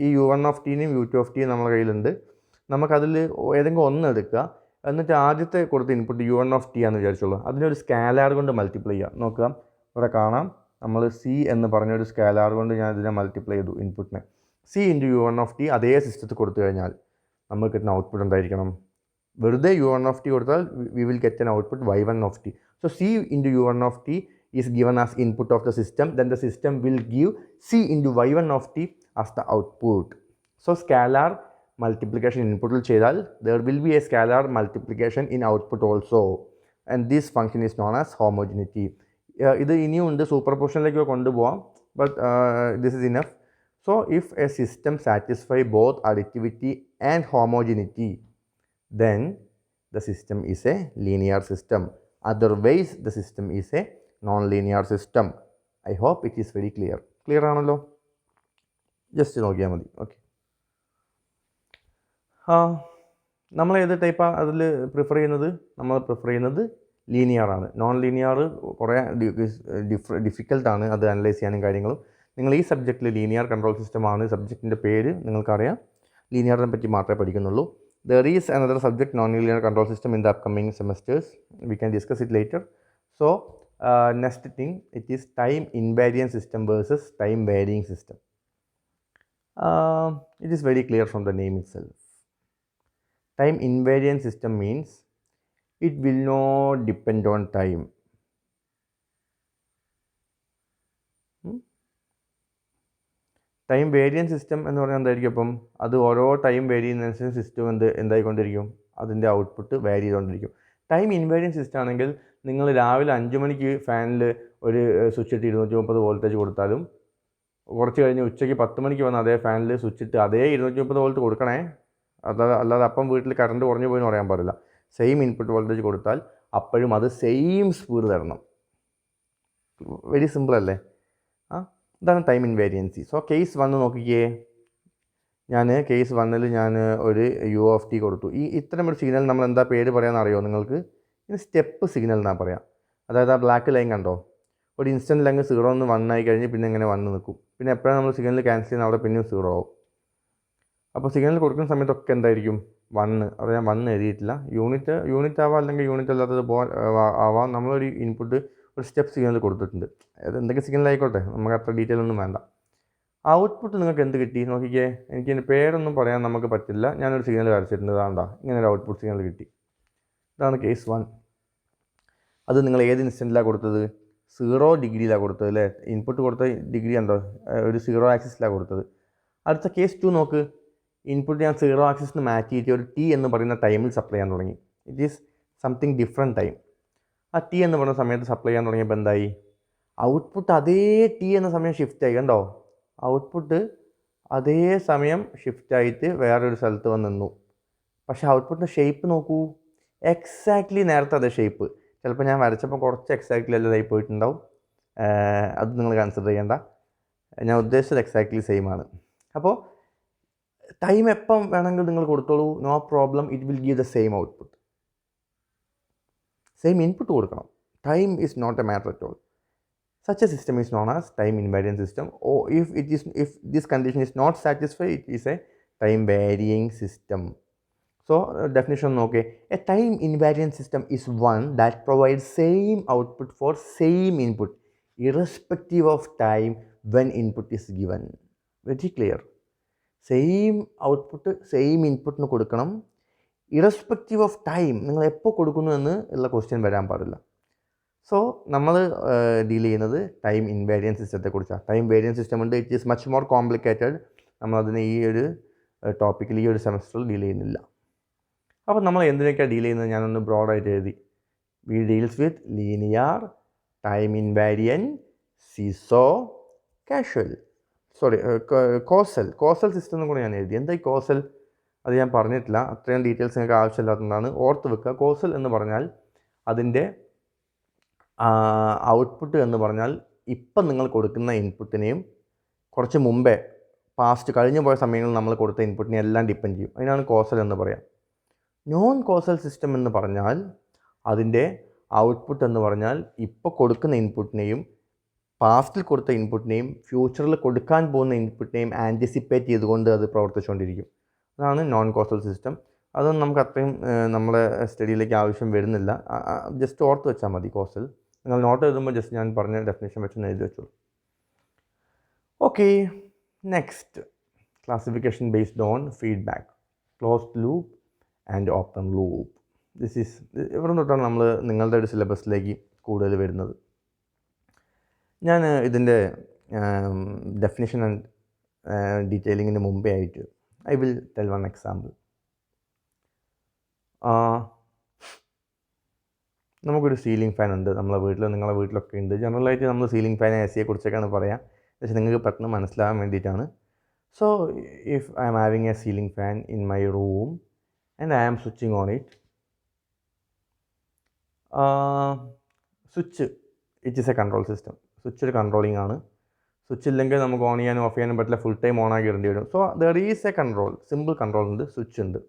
ഈ u1 u2 നമ്മുടെ കയ്യിലുണ്ട്. നമുക്കതിൽ ഏതെങ്കിലും ഒന്ന് എടുക്കുക. എന്നിട്ട് ആദ്യത്തെ കൊടുത്ത ഇൻപുട്ട് u1 ആണെന്ന് വിചാരിച്ചോളൂ. അതിനൊരു സ്കാലാർ കൊണ്ട് മൾട്ടിപ്ലൈ ചെയ്യുക. നോക്കുക, ഇവിടെ കാണാം, നമ്മൾ c എന്ന് പറഞ്ഞൊരു സ്കാലാർ കൊണ്ട് ഞാൻ ഇതിനെ മൾട്ടിപ്ലൈ ചെയ്തു ഇൻപുട്ടിനെ. c ഇൻറ്റു u1 അതേ സിസ്റ്റത്തിൽ കൊടുത്തു കഴിഞ്ഞാൽ നമുക്ക് കിട്ടുന്ന ഔട്ട്പുട്ട് എന്തായിരിക്കണം? വെറുതെ u1 കൊടുത്താൽ we will get an output y1. So c into u1 is given as input of the system, then the system will give c into y1 as the output. So scalar multiplication input will ചെയ്താൽ there will be a scalar multiplication in output also, and this function is known as homogeneity. ഇത് ഇനിയുണ്ട്, സൂപ്പർപോസിഷനിലേക്ക് കൊണ്ടുപോകാം, but this is enough. So if a system satisfy both additivity and homogeneity, then the system is a linear system. Otherwise the system is a non-linear system. I hope it is very clear. Clear ആണല്ലോ? Just നോക്കിയാൽ മതി. Okay, നമ്മൾ ഏത് ടൈപ്പാണ് അതിൽ prefer ചെയ്യുന്നത്? നമ്മൾ prefer ചെയ്യുന്നത് ലീനിയർ ആണ്. നോൺ ലീനിയർ കുറേ ഡിഫിക്കൽട്ടാണ് അത് അനലൈസ് ചെയ്യാനും കാര്യങ്ങളും. നിങ്ങൾ ഈ സബ്ജക്റ്റിൽ ലീനിയർ കൺട്രോൾ സിസ്റ്റമാണ് സബ്ജക്റ്റിൻ്റെ പേര്, നിങ്ങൾക്കറിയാം. ലീനിയറിനെ പറ്റി മാത്രമേ പഠിക്കുന്നുള്ളൂ. There is another subject, non-linear control system, in the upcoming semesters. We can discuss it later. So next thing, it is time invariant system versus time varying system. It is very clear from the name itself. Time invariant system means it will not depend on time. Time variant system എന്ന് പറഞ്ഞാൽ എന്തായിരിക്കും? അപ്പം അത് ഓരോ time vary ചെയ്യുന്നതിനനുസരിച്ച് system എന്തായിക്കൊണ്ടിരിക്കും? അതിൻ്റെ output വാരി ചെയ്തുകൊണ്ടിരിക്കും. Time invariant system ആണെങ്കിൽ നിങ്ങൾ രാവിലെ 5 മണിക്ക് ഫാനിൽ ഒരു സ്വിച്ച് ഇട്ട് 230 വോൾട്ടേജ് കൊടുത്താലും കുറച്ച് കഴിഞ്ഞ് ഉച്ചയ്ക്ക് 10 മണിക്ക് വന്ന് അതേ ഫാനിൽ സ്വിച്ച് ഇട്ട് അതേ 230 വോൾട്ട് കൊടുക്കണേ. അല്ലാതെ അപ്പം വീട്ടിൽ കറണ്ട് കുറഞ്ഞു പോയെന്ന് പറയാൻ പാടില്ല. സെയിം ഇൻപുട്ട് വോൾട്ടേജ് കൊടുത്താൽ അപ്പോഴും അത് സെയിം സ്പീഡ് തരണം. വെരി സിമ്പിൾ അല്ലേ? ഇതാണ് ടൈം ഇൻവേരിയൻസി. സോ കേസ് 1 നോക്കിക്കേ. കേസ് 1 ഞാൻ ഒരു u കൊടുത്തു. ഇത്തരം ഒരു സിഗ്നൽ നമ്മൾ എന്താ പേര് പറയാമെന്ന് അറിയുമോ നിങ്ങൾക്ക്? ഇത് സ്റ്റെപ്പ് സിഗ്നൽ എന്നാണ് പറയാം. അതായത് ആ ബ്ലാക്ക് ലൈൻ കണ്ടോ? ഒരു ഇൻസ്റ്റൻറ്റ് ലൈൻ 0 എന്ന് 1 ആയി കഴിഞ്ഞ് പിന്നെ ഇങ്ങനെ 1 നിൽക്കും. പിന്നെ എപ്പോഴാണ് നമ്മൾ സിഗ്നൽ ക്യാൻസൽ ചെയ്യുന്നത് അവിടെ പിന്നെയും 0 ആവും. അപ്പോൾ സിഗ്നൽ കൊടുക്കുന്ന സമയത്തൊക്കെ എന്തായിരിക്കും? 1. അത് ഞാൻ 1 എഴുതിയിട്ടില്ല. യൂണിറ്റ് ആവാം, അല്ലെങ്കിൽ യൂണിറ്റ് അല്ലാത്തത് ആവാം. നമ്മളൊരു ഇൻപുട്ട് ഒരു സ്റ്റെപ്പ് സിഗ്നൽ കൊടുത്തിട്ടുണ്ട്. അത് എന്തൊക്കെ സിഗ്നൽ ആയിക്കോട്ടെ, നമുക്ക് അത്ര ഡീറ്റെയിൽ ഒന്നും വേണ്ട. ഔട്ട്പുട്ട് നിങ്ങൾക്ക് എന്ത് കിട്ടി നോക്കിക്കേ. എനിക്ക് എൻ്റെ പേരൊന്നും പറയാൻ നമുക്ക് പറ്റില്ല. ഞാനൊരു സിഗ്നൽ വരച്ചിട്ടുണ്ട്. അതാണ്ടാ ഇങ്ങനെ ഒരു ഔട്ട്പുട്ട് സിഗ്നൽ കിട്ടി. ഇതാണ് കേസ് 1. അത് നിങ്ങൾ ഏത് ഇൻസ്റ്റൻറ്റിലാണ് കൊടുത്തത്? 0 ഡിഗ്രിയിലാണ് കൊടുത്തത് അല്ലേ? ഇൻപുട്ട് കൊടുത്ത ഡിഗ്രി ഉണ്ടോ? ഒരു 0 ആക്സിസിലാണ് കൊടുത്തത്. അടുത്ത കേസ് 2 നോക്ക്. ഇൻപുട്ട് ഞാൻ 0 ആക്സിസിന് മാറ്റിയിട്ട് ഒരു ടി എന്ന് പറയുന്ന ടൈമിൽ സപ്ലൈ ചെയ്യാൻ തുടങ്ങി. It is something different time. ആ ടി എന്ന് പറയുന്ന സമയത്ത് സപ്ലൈ ചെയ്യാൻ തുടങ്ങിയപ്പോൾ എന്തായി? ഔട്ട്പുട്ട് അതേ ടി എന്ന സമയം ഷിഫ്റ്റായി. കണ്ടോ? ഔട്ട്പുട്ട് അതേ സമയം ഷിഫ്റ്റായിട്ട് വേറൊരു സ്ഥലത്ത് വന്ന് നിന്നു. പക്ഷേ ഔട്ട്പുട്ടിൻ്റെ ഷേപ്പ് നോക്കൂ, എക്സാക്ട്ലി നേരത്തെ അതേ ഷേപ്പ്. ചിലപ്പോൾ ഞാൻ വരച്ചപ്പോൾ കുറച്ച് എക്സാക്ട്ലി അല്ലതായി പോയിട്ടുണ്ടാവും. അത് നിങ്ങൾ കൺസിഡർ ചെയ്യേണ്ട. ഞാൻ ഉദ്ദേശിച്ചത് എക്സാക്ട്ലി സെയിം ആണ്. അപ്പോൾ ടൈം എപ്പം വേണമെങ്കിൽ നിങ്ങൾ കൊടുത്തോളൂ, no problem. It will give the same output. Same input കൊടുക്കണം. Time is not a matter at all. Such a system is known as time invariant system. Or if this condition is not satisfied, it is a time varying system. So definition okay, a time invariant system is one that provides same output for same input irrespective of time when input is given. Very clear. Same output same input nu കൊടുക്കണം irrespective of time. നിങ്ങൾ എപ്പോൾ കൊടുക്കുന്നു എന്ന് ഉള്ള question വരാൻ പാടില്ല. So നമ്മൾ deal ചെയ്യുന്നത് ടൈം ഇൻവേരിയൻറ്റ് സിസ്റ്റത്തെക്കുറിച്ചാണ്. ടൈം വേരിയൻറ്റ് സിസ്റ്റം ഉണ്ട്, it is much more complicated. നമ്മളതിന് ഈ ഒരു ടോപ്പിക്കിൽ ഈ ഒരു സെമസ്റ്ററിൽ ഡീൽ ചെയ്യുന്നില്ല. അപ്പോൾ നമ്മൾ എന്തിനൊക്കെയാണ് ഡീൽ ചെയ്യുന്നത് ഞാനൊന്ന് ബ്രോഡായിട്ട് എഴുതി. We deals with linear, time invariant, SISO, casual, causal system എന്നും കൂടെ ഞാൻ എഴുതി. എന്താ ഈ കോസൽ? അത് ഞാൻ പറഞ്ഞിട്ടില്ല, അത്രയും ഡീറ്റെയിൽസ് നിങ്ങൾക്ക് ആവശ്യമില്ലാത്തതാണ്. ഓർത്ത് വെക്കുക, കോസൽ എന്ന് പറഞ്ഞാൽ അതിൻ്റെ ഔട്ട്പുട്ട് എന്ന് പറഞ്ഞാൽ ഇപ്പം നിങ്ങൾ കൊടുക്കുന്ന ഇൻപുട്ടിനെയും കുറച്ച് മുമ്പേ പാസ്റ്റ് കഴിഞ്ഞു പോയ സമയങ്ങളിൽ നമ്മൾ കൊടുത്ത ഇൻപുട്ടിനെ എല്ലാം ഡിപ്പെൻഡ് ചെയ്യും. അതിനാണ് കോസൽ എന്ന് പറയാം. നോൺ കോസൽ സിസ്റ്റം എന്ന് പറഞ്ഞാൽ അതിൻ്റെ ഔട്ട്പുട്ട് എന്ന് പറഞ്ഞാൽ ഇപ്പോൾ കൊടുക്കുന്ന ഇൻപുട്ടിനെയും പാസ്റ്റിൽ കൊടുത്ത ഇൻപുട്ടിനെയും ഫ്യൂച്ചറിൽ കൊടുക്കാൻ പോകുന്ന ഇൻപുട്ടിനെയും ആൻറ്റിസിപ്പേറ്റ് ചെയ്തുകൊണ്ട് അത് പ്രവർത്തിച്ചുകൊണ്ടിരിക്കും. അതാണ് നോൺ കോസൽ സിസ്റ്റം. അതൊന്നും നമുക്ക് അത്രയും നമ്മളെ സ്റ്റഡിയിലേക്ക് ആവശ്യം വരുന്നില്ല. ജസ്റ്റ് ഓർത്ത് വെച്ചാൽ മതി കോസൽ. നിങ്ങൾ നോട്ട് എഴുതുമ്പോൾ ജസ്റ്റ് ഞാൻ പറഞ്ഞ ഡെഫിനേഷൻ വെച്ചൊന്ന് എഴുതി വെച്ചോളൂ. Okay, next classification based on feedback, closed loop and open loop. ഇവിടെ തൊട്ടാണ് നമ്മൾ നിങ്ങളുടെ ഒരു സിലബസിലേക്ക് കൂടുതൽ വരുന്നത്. ഞാൻ ഇതിൻ്റെ ഡെഫിനിഷൻ ആൻഡ് ഡീറ്റെയിലിങ്ങിന് മുമ്പേ ആയിട്ട് I will tell one example. നമുക്കൊരു സീലിംഗ് ഫാൻ ഉണ്ട് നമ്മളെ വീട്ടിൽ, നിങ്ങളെ വീട്ടിലൊക്കെ ഉണ്ട്. ജനറലായിട്ട് നമ്മൾ സീലിംഗ് ഫാൻ AC കുറിച്ചൊക്കെയാണ് പറയാം, പക്ഷേ നിങ്ങൾക്ക് പെട്ടെന്ന് മനസ്സിലാകാൻ വേണ്ടിയിട്ടാണ്. So if I am having a ceiling fan in my room and I am switching on it, switch it is a control system. Switch ഒരു കൺട്രോളിംഗ് ആണ്. സ്വിച്ച് ഇല്ലെങ്കിൽ നമുക്ക് ഓൺ ചെയ്യാനും ഓഫ് ചെയ്യാനും പറ്റില്ല, ഫുൾ ടൈം ഓൺ ആക്കി ഇടേണ്ടി വരും. So there is a control, simple control ഉണ്ട്, സ്വിച്ച് ഉണ്ട്.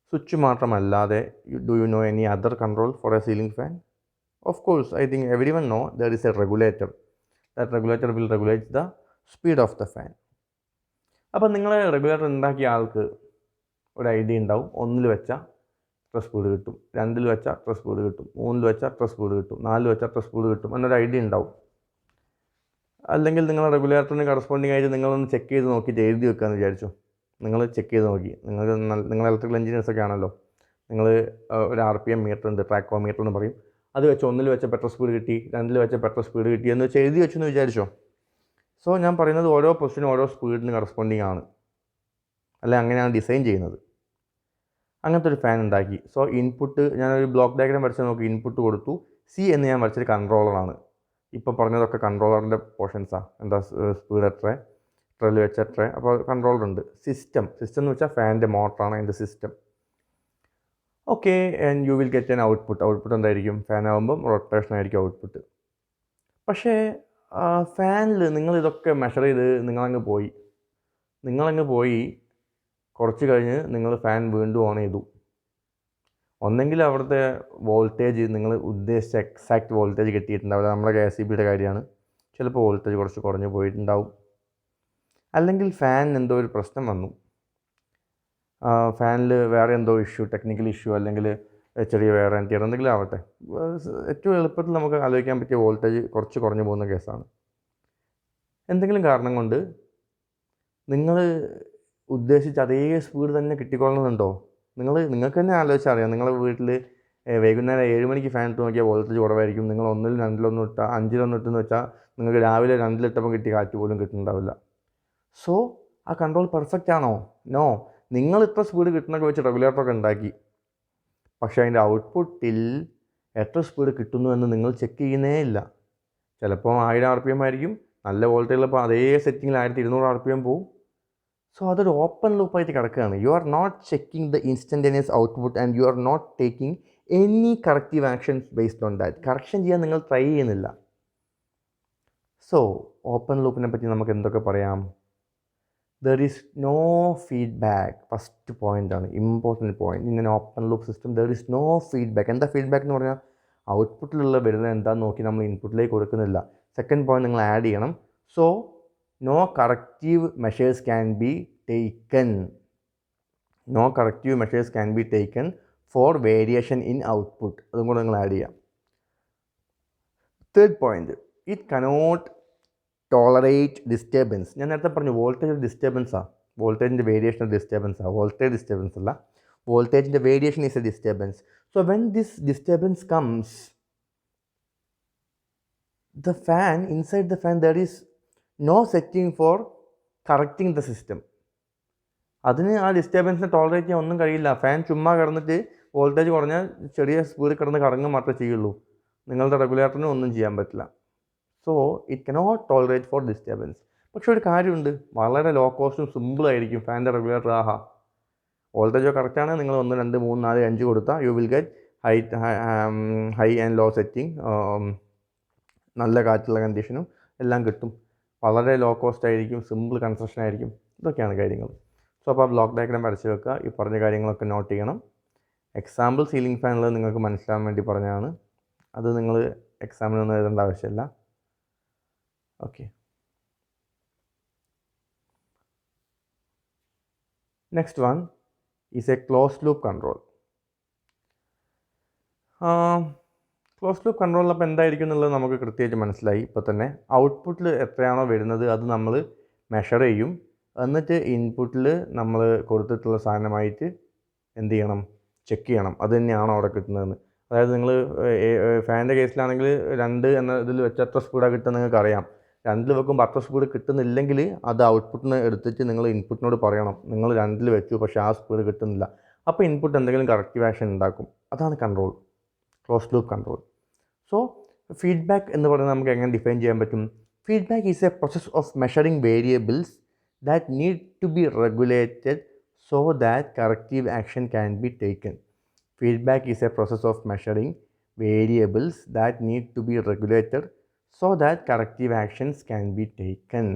സ്വിച്ച് മാത്രമല്ലാതെ do you know any other control for a ceiling fan? Of course, I think everyone know there is a regulator. That regulator will regulate the speed of the fan. അപ്പം നിങ്ങൾ regulator ഉണ്ടാക്കിയ ആൾക്ക് ഒരു idea ഉണ്ടാവും. 1 വെച്ചാൽ എത്ര speed കിട്ടും, 2 വെച്ചാൽ എത്ര സ്പീഡ് കിട്ടും, 3 വെച്ചാൽ എത്ര സ്പീഡ് കിട്ടും, 4 വെച്ചാൽ എത്ര സ്പീഡ് കിട്ടും എന്നൊരു ഐഡിയ ഉണ്ടാവും. അല്ലെങ്കിൽ നിങ്ങൾ റെഗുലേറ്ററിന് കറസ്പോണ്ടിങ് ആയിട്ട് നിങ്ങളൊന്ന് ചെക്ക് ചെയ്ത് നോക്കിയിട്ട് എഴുതി വെക്കാമെന്ന് വിചാരിച്ചു. നിങ്ങൾ ചെക്ക് ചെയ്ത് നോക്കി, നിങ്ങൾ ഇലക്ട്രിക്കൽ എഞ്ചിനീയേഴ്സൊക്കെ ആണല്ലോ, നിങ്ങൾ ഒരു RPM മീറ്റർ ഉണ്ട്, ട്രാക്കോ മീറ്റർ എന്ന് പറയും, അത് വെച്ച് 1 വെച്ച പെട്രോൾ സ്പീഡ് കിട്ടി, 2 വെച്ച പെട്രോൾ സ്പീഡ് കിട്ടി എന്ന് വെച്ച് എഴുതി വെച്ചെന്ന് വിചാരിച്ചോ. സോ ഞാൻ പറയുന്നത് ഓരോ പൊസിഷനും ഓരോ സ്പീഡിന് കറസ്പോണ്ടിങ് ആണ്, അല്ലെ അങ്ങനെയാണ് ഡിസൈൻ ചെയ്യുന്നത്. അങ്ങനത്തെ ഒരു ഫാൻ ഉണ്ടാക്കി. സോ ഇൻപുട്ട് ഞാനൊരു ബ്ലോക്ക് ഡയഗ്രാം വരച്ച് നോക്കി, ഇൻപുട്ട് കൊടുത്തു. C എന്ന് ഞാൻ വരച്ചൊരു കൺട്രോളറാണ്. ഇപ്പോൾ പറഞ്ഞതൊക്കെ കൺട്രോളറിൻ്റെ പോർഷൻസാണ്. എന്താ സ്പീഡ് എത്ര വെച്ച എത്ര, അപ്പോൾ കൺട്രോളറുണ്ട്. സിസ്റ്റം എന്ന് വെച്ചാൽ ഫാനിൻ്റെ മോട്ടറാണ് അതിൻ്റെ system. Okay, and you will get an output എന്തായിരിക്കും? ഫാൻ ആകുമ്പം റൊട്ടേഷൻ ആയിരിക്കും ഔട്ട്പുട്ട്. പക്ഷേ ഫാനിൽ നിങ്ങൾ ഇതൊക്കെ മെഷർ ചെയ്ത് നിങ്ങളങ്ങ് പോയി കുറച്ച് കഴിഞ്ഞ് നിങ്ങൾ ഫാൻ വീണ്ടും ഓൺ ചെയ്തു. ഒന്നെങ്കിൽ അവിടുത്തെ വോൾട്ടേജ് നിങ്ങൾ ഉദ്ദേശിച്ച എക്സാക്റ്റ് വോൾട്ടേജ് കിട്ടിയിട്ടുണ്ടാവില്ല, നമ്മുടെ KCBയുടെ കാര്യമാണ്. ചിലപ്പോൾ വോൾട്ടേജ് കുറച്ച് കുറഞ്ഞു പോയിട്ടുണ്ടാവും. അല്ലെങ്കിൽ ഫാനിന് എന്തോ ഒരു പ്രശ്നം വന്നു, ഫാനിൽ വേറെ എന്തോ ഇഷ്യൂ, ടെക്നിക്കൽ ഇഷ്യൂ, അല്ലെങ്കിൽ ചെറിയ വേറെ എന്തെങ്കിലും ആവട്ടെ. ഏറ്റവും എളുപ്പത്തിൽ നമുക്ക് ആലോചിക്കാൻ പറ്റിയ വോൾട്ടേജ് കുറച്ച് കുറഞ്ഞു പോകുന്ന കേസാണ്. എന്തെങ്കിലും കാരണം കൊണ്ട് നിങ്ങൾ ഉദ്ദേശിച്ച അതേ സ്പീഡ് തന്നെ കിട്ടിക്കൊള്ളണമെന്നുണ്ടോ? നിങ്ങൾക്ക് തന്നെ ആലോചിച്ചറിയാം. നിങ്ങളുടെ വീട്ടിൽ വൈകുന്നേരം 7 മണിക്ക് ഫാൻ ഇട്ട് നോക്കിയാൽ വോൾട്ടേജ് കുറവായിരിക്കും. നിങ്ങൾ 1 2 ഇട്ടാൽ 5 ഇട്ടെന്ന് വെച്ചാൽ നിങ്ങൾക്ക് രാവിലെ 2 ഇട്ടപ്പം കിട്ടിയ കാറ്റ് പോലും കിട്ടുന്നുണ്ടാവില്ല. സോ ആ കൺട്രോൾ പെർഫെക്റ്റ് ആണോ? നോ. നിങ്ങൾ ഇത്ര സ്പീഡ് കിട്ടുന്നൊക്കെ വെച്ച് റെഗുലേറ്ററൊക്കെ ഉണ്ടാക്കി, പക്ഷേ അതിൻ്റെ ഔട്ട്പുട്ടിൽ എത്ര സ്പീഡ് കിട്ടുന്നു എന്ന് നിങ്ങൾ ചെക്ക് ചെയ്യുന്നേ ഇല്ല. ചിലപ്പോൾ 1000 RPM ആയിരിക്കും, നല്ല വോൾട്ടേജിലപ്പോൾ അതേ സെറ്റിങ്ങിൽ 1200 RPM പോവും. സോ അതൊരു ഓപ്പൺ ലൂപ്പായിട്ട് കിടക്കുകയാണ്. You are not checking the instantaneous output and you are not taking any corrective actions based on that. Correction ചെയ്യാൻ നിങ്ങൾ ട്രൈ ചെയ്യുന്നില്ല. സോ ഓപ്പൺ ലൂപ്പിനെ പറ്റി നമുക്ക് എന്തൊക്കെ പറയാം? There is no feedback. First പോയിൻ്റാണ്, important point. In an open loop system there is no feedback. എന്താ feedback എന്ന് പറഞ്ഞാൽ ഔട്ട്പുട്ടിലുള്ള വരുന്നത് എന്താണെന്ന് നോക്കി നമ്മൾ ഇൻപുട്ടിലേക്ക് കൊടുക്കുന്നില്ല. സെക്കൻഡ് പോയിൻറ്റ് നിങ്ങൾ ആഡ് ചെയ്യണം. So no corrective measures can be taken. No corrective measures can be taken for variation in output. അതും കൂടെ നിങ്ങൾ ആഡ് ചെയ്യാം. Third point, it cannot tolerate disturbance. ഞാൻ നേരത്തെ പറഞ്ഞു വോൾട്ടേജ് ഡിസ്റ്റർബൻസാണ്, വോൾട്ടേജിൻ്റെ വേരിയേഷൻ ഡിസ്റ്റർബൻസാണ്, വോൾട്ടേജ് ഡിസ്റ്റർബൻസ് അല്ല, വോൾട്ടേജിൻ്റെ variation is a disturbance. So when this disturbance comes, the fan, inside the fan there is no setting for correcting the system. അതിന് ആ ഡിസ്റ്റർബൻസിനെ ടോളറേറ്റ് ചെയ്യാൻ ഒന്നും കഴിയില്ല. ഫാൻ ചുമ്മാ കിടന്നിട്ട് വോൾട്ടേജ് കുറഞ്ഞാൽ ചെറിയ സ്പീഡിൽ കിടന്ന് കറങ്ങുക മാത്രമേ ചെയ്യുള്ളൂ, നിങ്ങളുടെ റെഗുലേറ്ററിന് ഒന്നും ചെയ്യാൻ പറ്റില്ല. So it cannot tolerate for disturbance. പക്ഷെ ഒരു കാര്യമുണ്ട്, വളരെ ലോ കോസ്റ്റും സിമ്പിളായിരിക്കും ഫാനിൻ്റെ റെഗുലേറ്റർ. ആഹാ, വോൾട്ടേജോ കറക്റ്റാണ്, നിങ്ങൾ 1 2 3 4 5 കൊടുത്താൽ you will get high and low setting, നല്ല കാറ്റുള്ള കണ്ടീഷനും എല്ലാം കിട്ടും. വളരെ ലോ കോസ്റ്റ് ആയിരിക്കും, സിമ്പിൾ കൺസ്ട്രക്ഷൻ ആയിരിക്കും. ഇതൊക്കെയാണ് കാര്യങ്ങൾ. സോ അപ്പോൾ ആ ബ്ലോക്ക് ഡയഗ്രാം വരച്ച് വെക്കുക. ഈ പറഞ്ഞ കാര്യങ്ങളൊക്കെ നോട്ട് ചെയ്യണം. എക്സാമ്പിൾ സീലിംഗ് ഫാനുള്ളത് നിങ്ങൾക്ക് മനസ്സിലാവാൻ വേണ്ടി പറഞ്ഞതാണ്, അത് നിങ്ങൾ എക്സാമിനൊന്നും എഴുതേണ്ട ആവശ്യമില്ല. Okay, next one is A closed loop control. Closed loop കൺട്രോളിൽ അപ്പോൾ എന്തായിരിക്കും എന്നുള്ളത് നമുക്ക് കൃത്യമായിട്ട് മനസ്സിലായി. ഇപ്പോൾ തന്നെ ഔട്ട്പുട്ടിൽ എത്രയാണോ വരുന്നത് അത് നമ്മൾ മെഷർ ചെയ്യും, എന്നിട്ട് ഇൻപുട്ടിൽ നമ്മൾ കൊടുത്തിട്ടുള്ള സാധനമായിട്ട് എന്ത് ചെയ്യണം, ചെക്ക് ചെയ്യണം അത് തന്നെയാണോ അവിടെ കിട്ടുന്നതെന്ന്. അതായത് നിങ്ങൾ ഫാനിൻ്റെ കേസിലാണെങ്കിൽ 2 എന്ന ഇതിൽ വെച്ച് എത്ര സ്പീഡാണ് കിട്ടുന്നത് നിങ്ങൾക്ക് അറിയാം. 2ൽ വെക്കുമ്പോൾ അത്ര സ്പീഡ് കിട്ടുന്നില്ലെങ്കിൽ അത് ഔട്ട്പുട്ടിന് എടുത്തിട്ട് നിങ്ങൾ ഇൻപുട്ടിനോട് പറയണം, നിങ്ങൾ 2ൽ വെച്ചു പക്ഷേ ആ സ്പീഡ് കിട്ടുന്നില്ല. അപ്പോൾ ഇൻപുട്ട് എന്തെങ്കിലും കറക്റ്റീവ് ആക്ഷൻ ഉണ്ടാക്കും. അതാണ് control, closed loop control. So feedback എന്ന് പറയുന്നത് നമുക്ക് എങ്ങനെ ഡിഫൈൻ ചെയ്യാൻ പറ്റും? Feedback is A process of measuring variables that need to be regulated so that corrective action can be taken. Feedback is a process of measuring variables that need to be regulated so that corrective actions can be taken.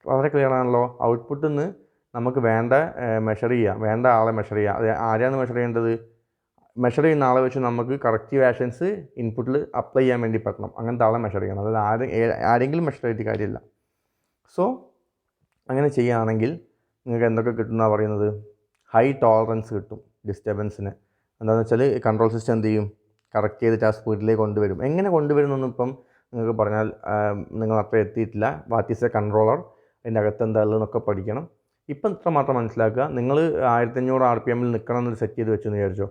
വളരെ clear ആണല്ലോ. ഔട്ട്പുട്ടിൽ നിന്ന് നമുക്ക് വേണ്ട measure ചെയ്യുക, വേണ്ട ആളെ measure ചെയ്യുക. അത് ആരെയാണ് മെഷർ ചെയ്യേണ്ടത്? മെഷർ ചെയ്യുന്ന ആളെ വെച്ച് നമുക്ക് കറക്റ്റീവ് ആക്ഷൻസ് ഇൻപുട്ടിൽ അപ്ലൈ ചെയ്യാൻ വേണ്ടി പറ്റണം. അങ്ങനത്തെ ആളെ മെഷർ ചെയ്യണം. അതായത് ആരെങ്കിലും മെഷർ ചെയ്തിട്ട് കാര്യമില്ല. സോ അങ്ങനെ ചെയ്യുകയാണെങ്കിൽ നിങ്ങൾക്ക് എന്തൊക്കെ കിട്ടുമെന്നാണ് പറയുന്നത്? ഹൈ ടോളറൻസ് കിട്ടും ഡിസ്റ്റർബൻസിന്. എന്താണെന്ന് വെച്ചാൽ കൺട്രോൾ സിസ്റ്റം എന്ത് ചെയ്യും, കറക്റ്റ് ചെയ്തിട്ട് ആ സ്പീഡിലേക്ക് കൊണ്ടുവരും. എങ്ങനെ കൊണ്ടുവരുന്നൊന്നും ഇപ്പം നിങ്ങൾക്ക് പറഞ്ഞാൽ നിങ്ങൾ അത്ര എത്തിയിട്ടില്ല. വാട്ട് ഈസ് എ കൺട്രോളർ, അതിൻ്റെ അകത്ത് എന്താ ഉള്ളതെന്നൊക്കെ പഠിക്കണം. ഇപ്പം ഇത്ര മാത്രം മനസ്സിലാക്കുക. നിങ്ങൾ 1500 RPM നിൽക്കണം എന്നൊരു സെറ്റ് ചെയ്ത് വെച്ചെന്ന് വിചാരിച്ചോ.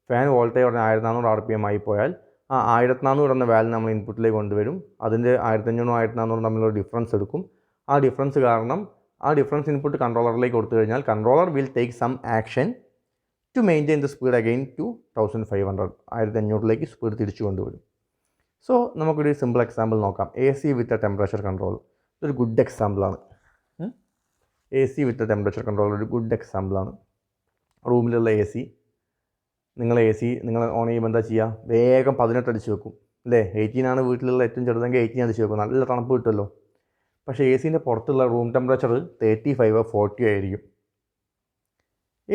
ഫാൻ വോൾട്ടേജ് പറഞ്ഞാൽ 1400 RPM ആയിപ്പോയാൽ ആ 1400 എന്ന വാല്യൂ നമ്മൾ ഇൻപുട്ടിലേക്ക് കൊണ്ടുവരും. അതിൻ്റെ 1500 1400 തമ്മിലുള്ള ഡിഫറൻസ് എടുക്കും. ആ ഡിഫറൻസ് കാരണം ആ ഡിഫറൻസ് ഇൻപുട്ട് കൺട്രോളറിലേക്ക് കൊടുത്തു കഴിഞ്ഞാൽ controller will take some action to maintain the speed again to 1500, 1500ലേക്ക് സ്പീഡ് തിരിച്ചു കൊണ്ടുവരും. സോ നമുക്കൊരു സിമ്പിൾ എക്സാമ്പിൾ നോക്കാം. AC with a temperature control ഒരു ഗുഡ് എക്സാമ്പിളാണ്. AC with a temperature control ഒരു ഗുഡ് എക്സാമ്പിളാണ്. റൂമിലുള്ള AC നിങ്ങൾ ഓൺ ചെയ്യുമ്പോൾ എന്താ ചെയ്യുക? വേഗം 18 അടിച്ച് വെക്കും അല്ലേ? 18 ആണ് വീട്ടിലുള്ള ഏറ്റവും ചെറുതെങ്കിൽ 18 അടിച്ച് വെക്കും, നല്ല തണുപ്പ് കിട്ടുമല്ലോ. പക്ഷേ AC പുറത്തുള്ള റൂം ടെമ്പറേച്ചർ 35 40 ആയിരിക്കും.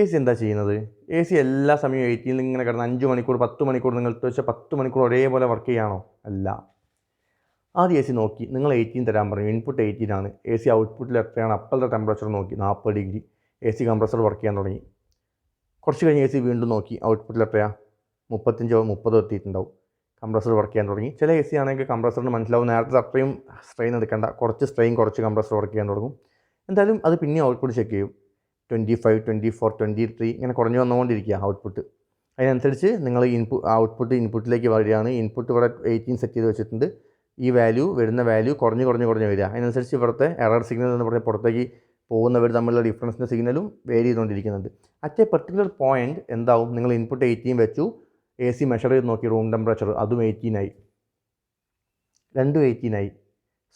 AC എന്താ ചെയ്യുന്നത്? AC എല്ലാ സമയവും 18 ഇങ്ങനെ കിടന്ന് 5 മണിക്കൂർ 10 മണിക്കൂർ നിങ്ങൾ ഇട്ട് വെച്ചാൽ 10 മണിക്കൂർ ഒരേപോലെ വർക്ക് ചെയ്യാണോ? അല്ല. ആദ്യം AC നോക്കി, നിങ്ങൾ 18 തരാൻ പറഞ്ഞു, ഇൻപുട്ട് 18 ആണ്. AC ഔട്ട്പുട്ടിൽ എത്രയാണ് അപ്പോഴത്തെ ടെമ്പറേച്ചർ നോക്കി, 40 ഡിഗ്രി. AC കംപ്രസർ വർക്ക് ചെയ്യാൻ തുടങ്ങി. കുറച്ച് കഴിഞ്ഞ് AC വീണ്ടും നോക്കി, ഔട്ട്പുട്ടിൽ എത്രയാണ്? 35 30 എത്തിയിട്ടുണ്ടാവും. കംപ്രസർ വർക്ക് ചെയ്യാൻ തുടങ്ങി. ചില AC ആണെങ്കിൽ കംപ്രസറിന് മനസ്സിലാവും നേരത്തെ അത്രയും സ്ട്രെയിൻ എടുക്കേണ്ട, കുറച്ച് സ്ട്രെയിൻ കുറച്ച് കംപ്രസർ വർക്ക് ചെയ്യാൻ തുടങ്ങും. എന്തായാലും അത് പിന്നെ ഔട്ട്പുട്ട് ചെക്ക് ചെയ്യും. 25 24 23 ഇങ്ങനെ കുറഞ്ഞു വന്നുകൊണ്ടിരിക്കുക ഔട്ട്പുട്ട്. അതിനനുസരിച്ച് നിങ്ങൾ ഇൻപുട്ടിലേക്ക് വരികയാണ്. ഇൻപുട്ട് ഇവിടെ 18 സെറ്റ് ചെയ്ത് വെച്ചിട്ടുണ്ട്. ഈ വരുന്ന വാല്യൂ കുറഞ്ഞ് വരിക. അതിനനുസരിച്ച് ഇവിടുത്തെ എറർ സിഗ്നൽ എന്ന് പറഞ്ഞാൽ പുറത്തേക്ക് പോകുന്നവർ തമ്മിലുള്ള ഡിഫറൻസിൻ്റെ സിഗ്നലും വേരി ചെയ്തുകൊണ്ടിരിക്കുന്നുണ്ട്. അറ്റ് എ പെർട്ടിക്കുലർ പോയിന്റ് എന്താവും, നിങ്ങൾ ഇൻപുട്ട് 18 വെച്ചു, AC മെഷർ ചെയ്ത് നോക്കി റൂം ടെമ്പറേച്ചർ, അതും 18 ആയി, രണ്ടും 18 ആയി.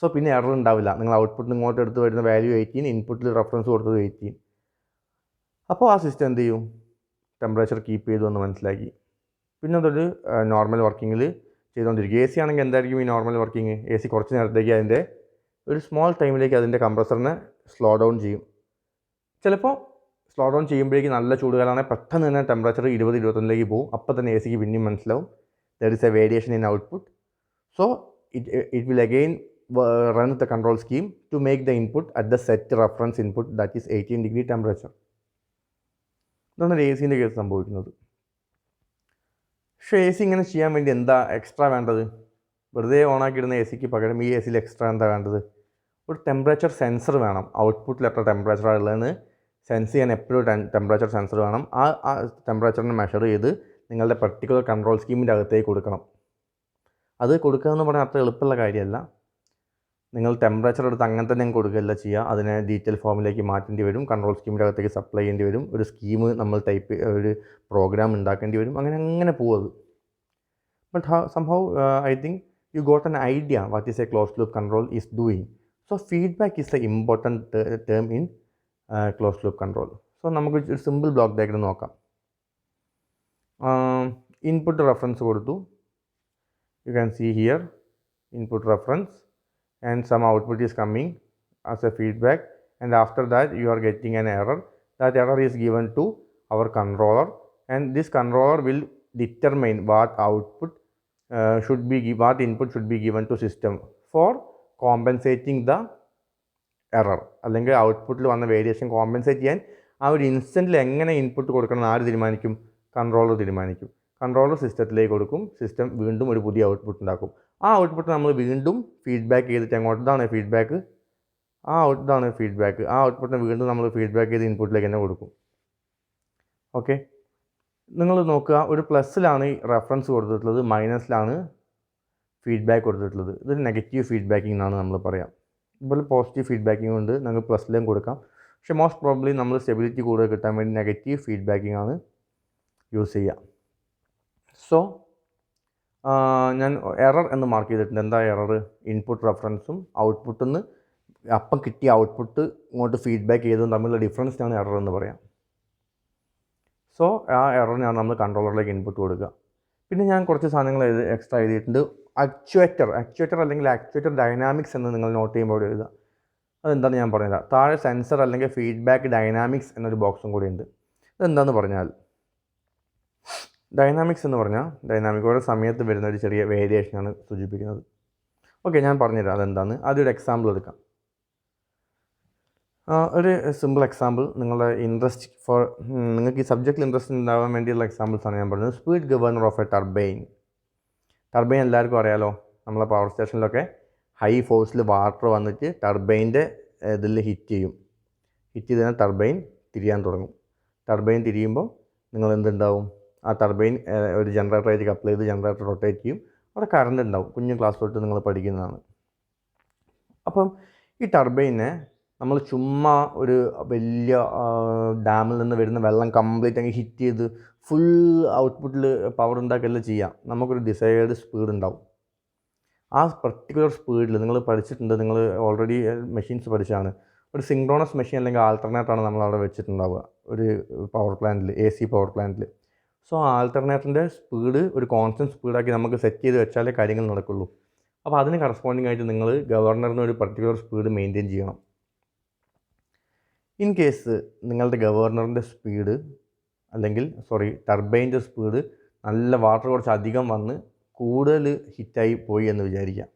സോ പിന്നെ എറർ ഉണ്ടാവില്ല. നിങ്ങൾ ഔട്ട്പുട്ടിൽ ഇങ്ങോട്ട് എടുത്ത് വരുന്ന വാല്യൂ 18, ഇൻപുട്ടിൽ റെഫറൻസ് കൊടുത്തത് 18. അപ്പോൾ ആ സിസ്റ്റം എന്ത് ചെയ്യും? ടെമ്പറേച്ചർ കീപ്പ് ചെയ്തു എന്ന് മനസ്സിലാക്കി. പിന്നെ അതൊരു നോർമൽ വർക്കിങ്ങിൽ ചെയ്തുകൊണ്ടിരിക്കും. AC ആണെങ്കിൽ എന്തായിരിക്കും ഈ നോർമൽ വർക്കിംഗ്? AC കുറച്ച് നേരത്തേക്ക് അതിൻ്റെ ഒരു സ്മോൾ ടൈമിലേക്ക് അതിൻ്റെ കംപ്രസറിനെ സ്ലോ ഡൗൺ ചെയ്യും. ചിലപ്പോൾ സ്ലോ ഡൗൺ ചെയ്യുമ്പോഴേക്ക് നല്ല ചൂടുകാലാണെങ്കിൽ പെട്ടെന്ന് തന്നെ ടെമ്പറേച്ചർ 20-21ലേക്ക് പോകും. അപ്പോൾ തന്നെ ACക്ക് പിന്നെയും മനസ്സിലാവും there is A variation in output. So it will again run the control scheme to make the input at the set reference input, that is 18 degree temperature. ഇതാണ് എ സിൻ്റെ കേസ് സംഭവിക്കുന്നത്. പക്ഷേ എ സി ഇങ്ങനെ ചെയ്യാൻ വേണ്ടി എന്താ extra വേണ്ടത്? വെറുതെ ഓണാക്കിയിടുന്ന A സിക്ക് പകരം ഈ എ സിയിൽ എക്സ്ട്രാ എന്താ വേണ്ടത്? ഒരു ടെമ്പറേച്ചർ സെൻസർ വേണം. ഔട്ട്പുട്ടിൽ എത്ര ടെമ്പറേച്ചറാണ് ഉള്ളതെന്ന് സെൻസ് ചെയ്യാൻ എപ്പോഴും ടെമ്പറേച്ചർ സെൻസർ വേണം. ആ ടെമ്പറേച്ചറിനെ മെഷർ ചെയ്ത് നിങ്ങളുടെ പർട്ടിക്കുലർ കൺട്രോൾ സ്കീമിൻ്റെ അകത്തേക്ക് കൊടുക്കണം. അത് കൊടുക്കുക എന്ന് പറഞ്ഞാൽ അത്ര എളുപ്പമുള്ള കാര്യമല്ല. നിങ്ങൾ ടെമ്പറേച്ചർ എടുത്ത് അങ്ങനെ തന്നെ കൊടുക്കുകയല്ല ചെയ്യുക. അതിനെ ഡീറ്റെയിൽ ഫോമിലേക്ക് മാറ്റേണ്ടി വരും. കൺട്രോൾ സ്കീമിൻ്റെ അകത്തേക്ക് സപ്ലൈ ചെയ്യേണ്ടി വരും. ഒരു സ്കീം നമ്മൾ ഒരു പ്രോഗ്രാം ഉണ്ടാക്കേണ്ടി വരും. അങ്ങനെ പോകുന്നത്. But somehow I think you got an idea what is a closed loop control is doing. So feedback is the important term in closed loop control. So നമുക്ക് ഒരു സിമ്പിൾ ബ്ലോക്ക് ഡയഗ്രം നോക്കാം. Input reference കൊടുത്തു. You can see here input reference and some output is coming as a feedback, and after that you are getting an error. That error is given to our controller, and this controller will determine what output what input should be given to system for compensating the error. അല്ലെങ്കിൽ ഔട്ട്പുട്ടിൽ വന്ന variation compensate ചെയ്യാൻ ആ ഒരു ഇൻസ്റ്റൻറ്റിൽ എങ്ങനെ input കൊടുക്കണം ആര് തീരുമാനിക്കും? കൺട്രോളർ തീരുമാനിക്കും. കൺട്രോളർ സിസ്റ്റത്തിലേക്ക് കൊടുക്കും. സിസ്റ്റം വീണ്ടും ഒരു പുതിയ ഔട്ട്പുട്ട് ഉണ്ടാക്കും. ആ ഔട്ട്പുട്ട് നമ്മൾ വീണ്ടും ഫീഡ്ബാക്ക് ചെയ്തിട്ട് അങ്ങോട്ട് ഇതാണ് ഫീഡ്ബാക്ക്. ഇതാണ് ഫീഡ്ബാക്ക്. ആ ഔട്ട്പുട്ടിനെ വീണ്ടും നമ്മൾ ഫീഡ്ബാക്ക് ചെയ്ത് ഇൻപുട്ടിലേക്ക് തന്നെ കൊടുക്കും. ഓക്കെ, നിങ്ങൾ നോക്കുക, ഒരു പ്ലസ്സിലാണ് റെഫറൻസ് കൊടുത്തിട്ടുള്ളത്, മൈനസിലാണ് ഫീഡ്ബാക്ക് കൊടുത്തിട്ടുള്ളത്. ഇതൊരു നെഗറ്റീവ് ഫീഡ്ബാക്കിംഗ് എന്നാണ് നമ്മൾ പറയാം. ഇതുപോലെ പോസിറ്റീവ് ഫീഡ്ബാക്കിംഗ് കൊണ്ട് നമുക്ക് പ്ലസ്സിലും കൊടുക്കാം. പക്ഷേ മോസ്റ്റ് പ്രോബ്ലി നമ്മൾ സ്റ്റെബിലിറ്റി കൂടുതൽ കിട്ടാൻ വേണ്ടി നെഗറ്റീവ് ഫീഡ്ബാക്കിംഗ് ആണ് യൂസ് ചെയ്യുക. സോ ഞാൻ എറർ എന്ന് മാർക്ക് ചെയ്തിട്ടുണ്ട്. എന്താ എറർ? ഇൻപുട്ട് റെഫറൻസും ഔട്ട്പുട്ടിൽ നിന്ന് അപ്പം കിട്ടിയ ഔട്ട്പുട്ട് ഇങ്ങോട്ട് ഫീഡ്ബാക്ക് ചെയ്തതും തമ്മിലുള്ള ഡിഫറൻസിനാണ് എറർ എന്ന് പറയാം. സോ ആ എററിനാണ് നമ്മൾ കൺട്രോളറിലേക്ക് ഇൻപുട്ട് കൊടുക്കുക. പിന്നെ ഞാൻ കുറച്ച് സാധനങ്ങൾ എക്സ്ട്രാ എഴുതിയിട്ടുണ്ട്. ആക്ച്വേറ്റർ അല്ലെങ്കിൽ ആക്ച്വേറ്റർ ഡൈനാമിക്സ് എന്ന് നിങ്ങൾ നോട്ട് ചെയ്യുമ്പോൾ എഴുതുക. അതെന്താണെന്ന് ഞാൻ പറഞ്ഞുതരാം. താഴെ സെൻസർ അല്ലെങ്കിൽ ഫീഡ്ബാക്ക് ഡൈനാമിക്സ് എന്നൊരു ബോക്സും കൂടി ഉണ്ട്. അതെന്താണെന്ന് പറഞ്ഞാൽ, ഡൈനാമിക്സ് എന്ന് പറഞ്ഞാൽ ഡൈനാമിക് ഓരോ സമയത്ത് വരുന്ന ഒരു ചെറിയ വേരിയേഷനാണ് സൂചിപ്പിക്കുന്നത്. ഓക്കെ, ഞാൻ പറഞ്ഞുതരാം അതെന്താണെന്ന്. ആദ്യം എക്സാമ്പിൾ എടുക്കാം. ഒരു സിമ്പിൾ എക്സാമ്പിൾ, നിങ്ങളുടെ നിങ്ങൾക്ക് ഈ സബ്ജക്റ്റിൽ ഇൻട്രസ്റ്റ് ഉണ്ടാവാൻ വേണ്ടിയുള്ള എക്സാമ്പിൾസാണ് ഞാൻ പറഞ്ഞത്. Speed governor of A turbine എല്ലാവർക്കും അറിയാലോ. നമ്മളെ പവർ സ്റ്റേഷനിലൊക്കെ ഹൈ ഫോഴ്സിൽ വാട്ടർ വന്നിട്ട് ടർബൈൻ്റെ ഇതിൽ ഹിറ്റ് ചെയ്താൽ ടർബൈൻ തിരിയാൻ തുടങ്ങും. ടർബൈൻ തിരിയുമ്പോൾ നിങ്ങൾ എന്തുണ്ടാവും? ആ ടർബൈൻ ഒരു ജനറേറ്ററായിട്ട് കപ്പിൾ ചെയ്ത് ജനറേറ്റർ റൊട്ടേറ്റ് ചെയ്യും. അവിടെ കറണ്ട് ഉണ്ടാവും. കുഞ്ഞു ക്ലാസ് തൊട്ട് നിങ്ങൾ പഠിക്കുന്നതാണ്. അപ്പം ഈ ടർബൈനെ നമ്മൾ ചുമ്മാ ഒരു വലിയ ഡാമിൽ നിന്ന് വരുന്ന വെള്ളം കംപ്ലീറ്റ് അങ്ങ് ഹിറ്റ് ചെയ്ത് ഫുൾ ഔട്ട്പുട്ടിൽ പവർ ഉണ്ടാക്കുകയല്ല ചെയ്യാം. നമുക്കൊരു ഡിസൈഡ് സ്പീഡ് ഉണ്ടാവും. ആ പർട്ടിക്കുലർ സ്പീഡിൽ നിങ്ങൾ പഠിച്ചിട്ടുണ്ട്, നിങ്ങൾ ഓൾറെഡി മെഷീൻസ് പഠിച്ചാണ്. ഒരു സിങ്ക്രോണസ് മെഷീൻ അല്ലെങ്കിൽ ആൾട്ടർനേറ്ററാണ് നമ്മളവിടെ വെച്ചിട്ടുണ്ടാവുക ഒരു പവർ പ്ലാന്റിൽ, AC പവർ പ്ലാന്റിൽ. സോ ആൾട്ടർനേറ്ററിൻ്റെ സ്പീഡ് ഒരു കോൺസ്റ്റൻറ്റ് സ്പീഡാക്കി നമുക്ക് സെറ്റ് ചെയ്ത് വെച്ചാലേ കാര്യങ്ങൾ നടക്കുള്ളൂ. അപ്പോൾ അതിന് കറസ്പോണ്ടിങ് ആയിട്ട് നിങ്ങൾ ഗവർണറിന് ഒരു പർട്ടിക്കുലർ സ്പീഡ് മെയിൻറ്റെയിൻ ചെയ്യണം. ഇൻ കേസ് നിങ്ങളുടെ ഗവർണറിൻ്റെ സ്പീഡ് ടർബൈൻ്റെ സ്പീഡ് നല്ല വാട്ടർ കുറച്ച് അധികം വന്ന് കൂടുതൽ ഹിറ്റായി പോയി എന്ന് വിചാരിക്കാം.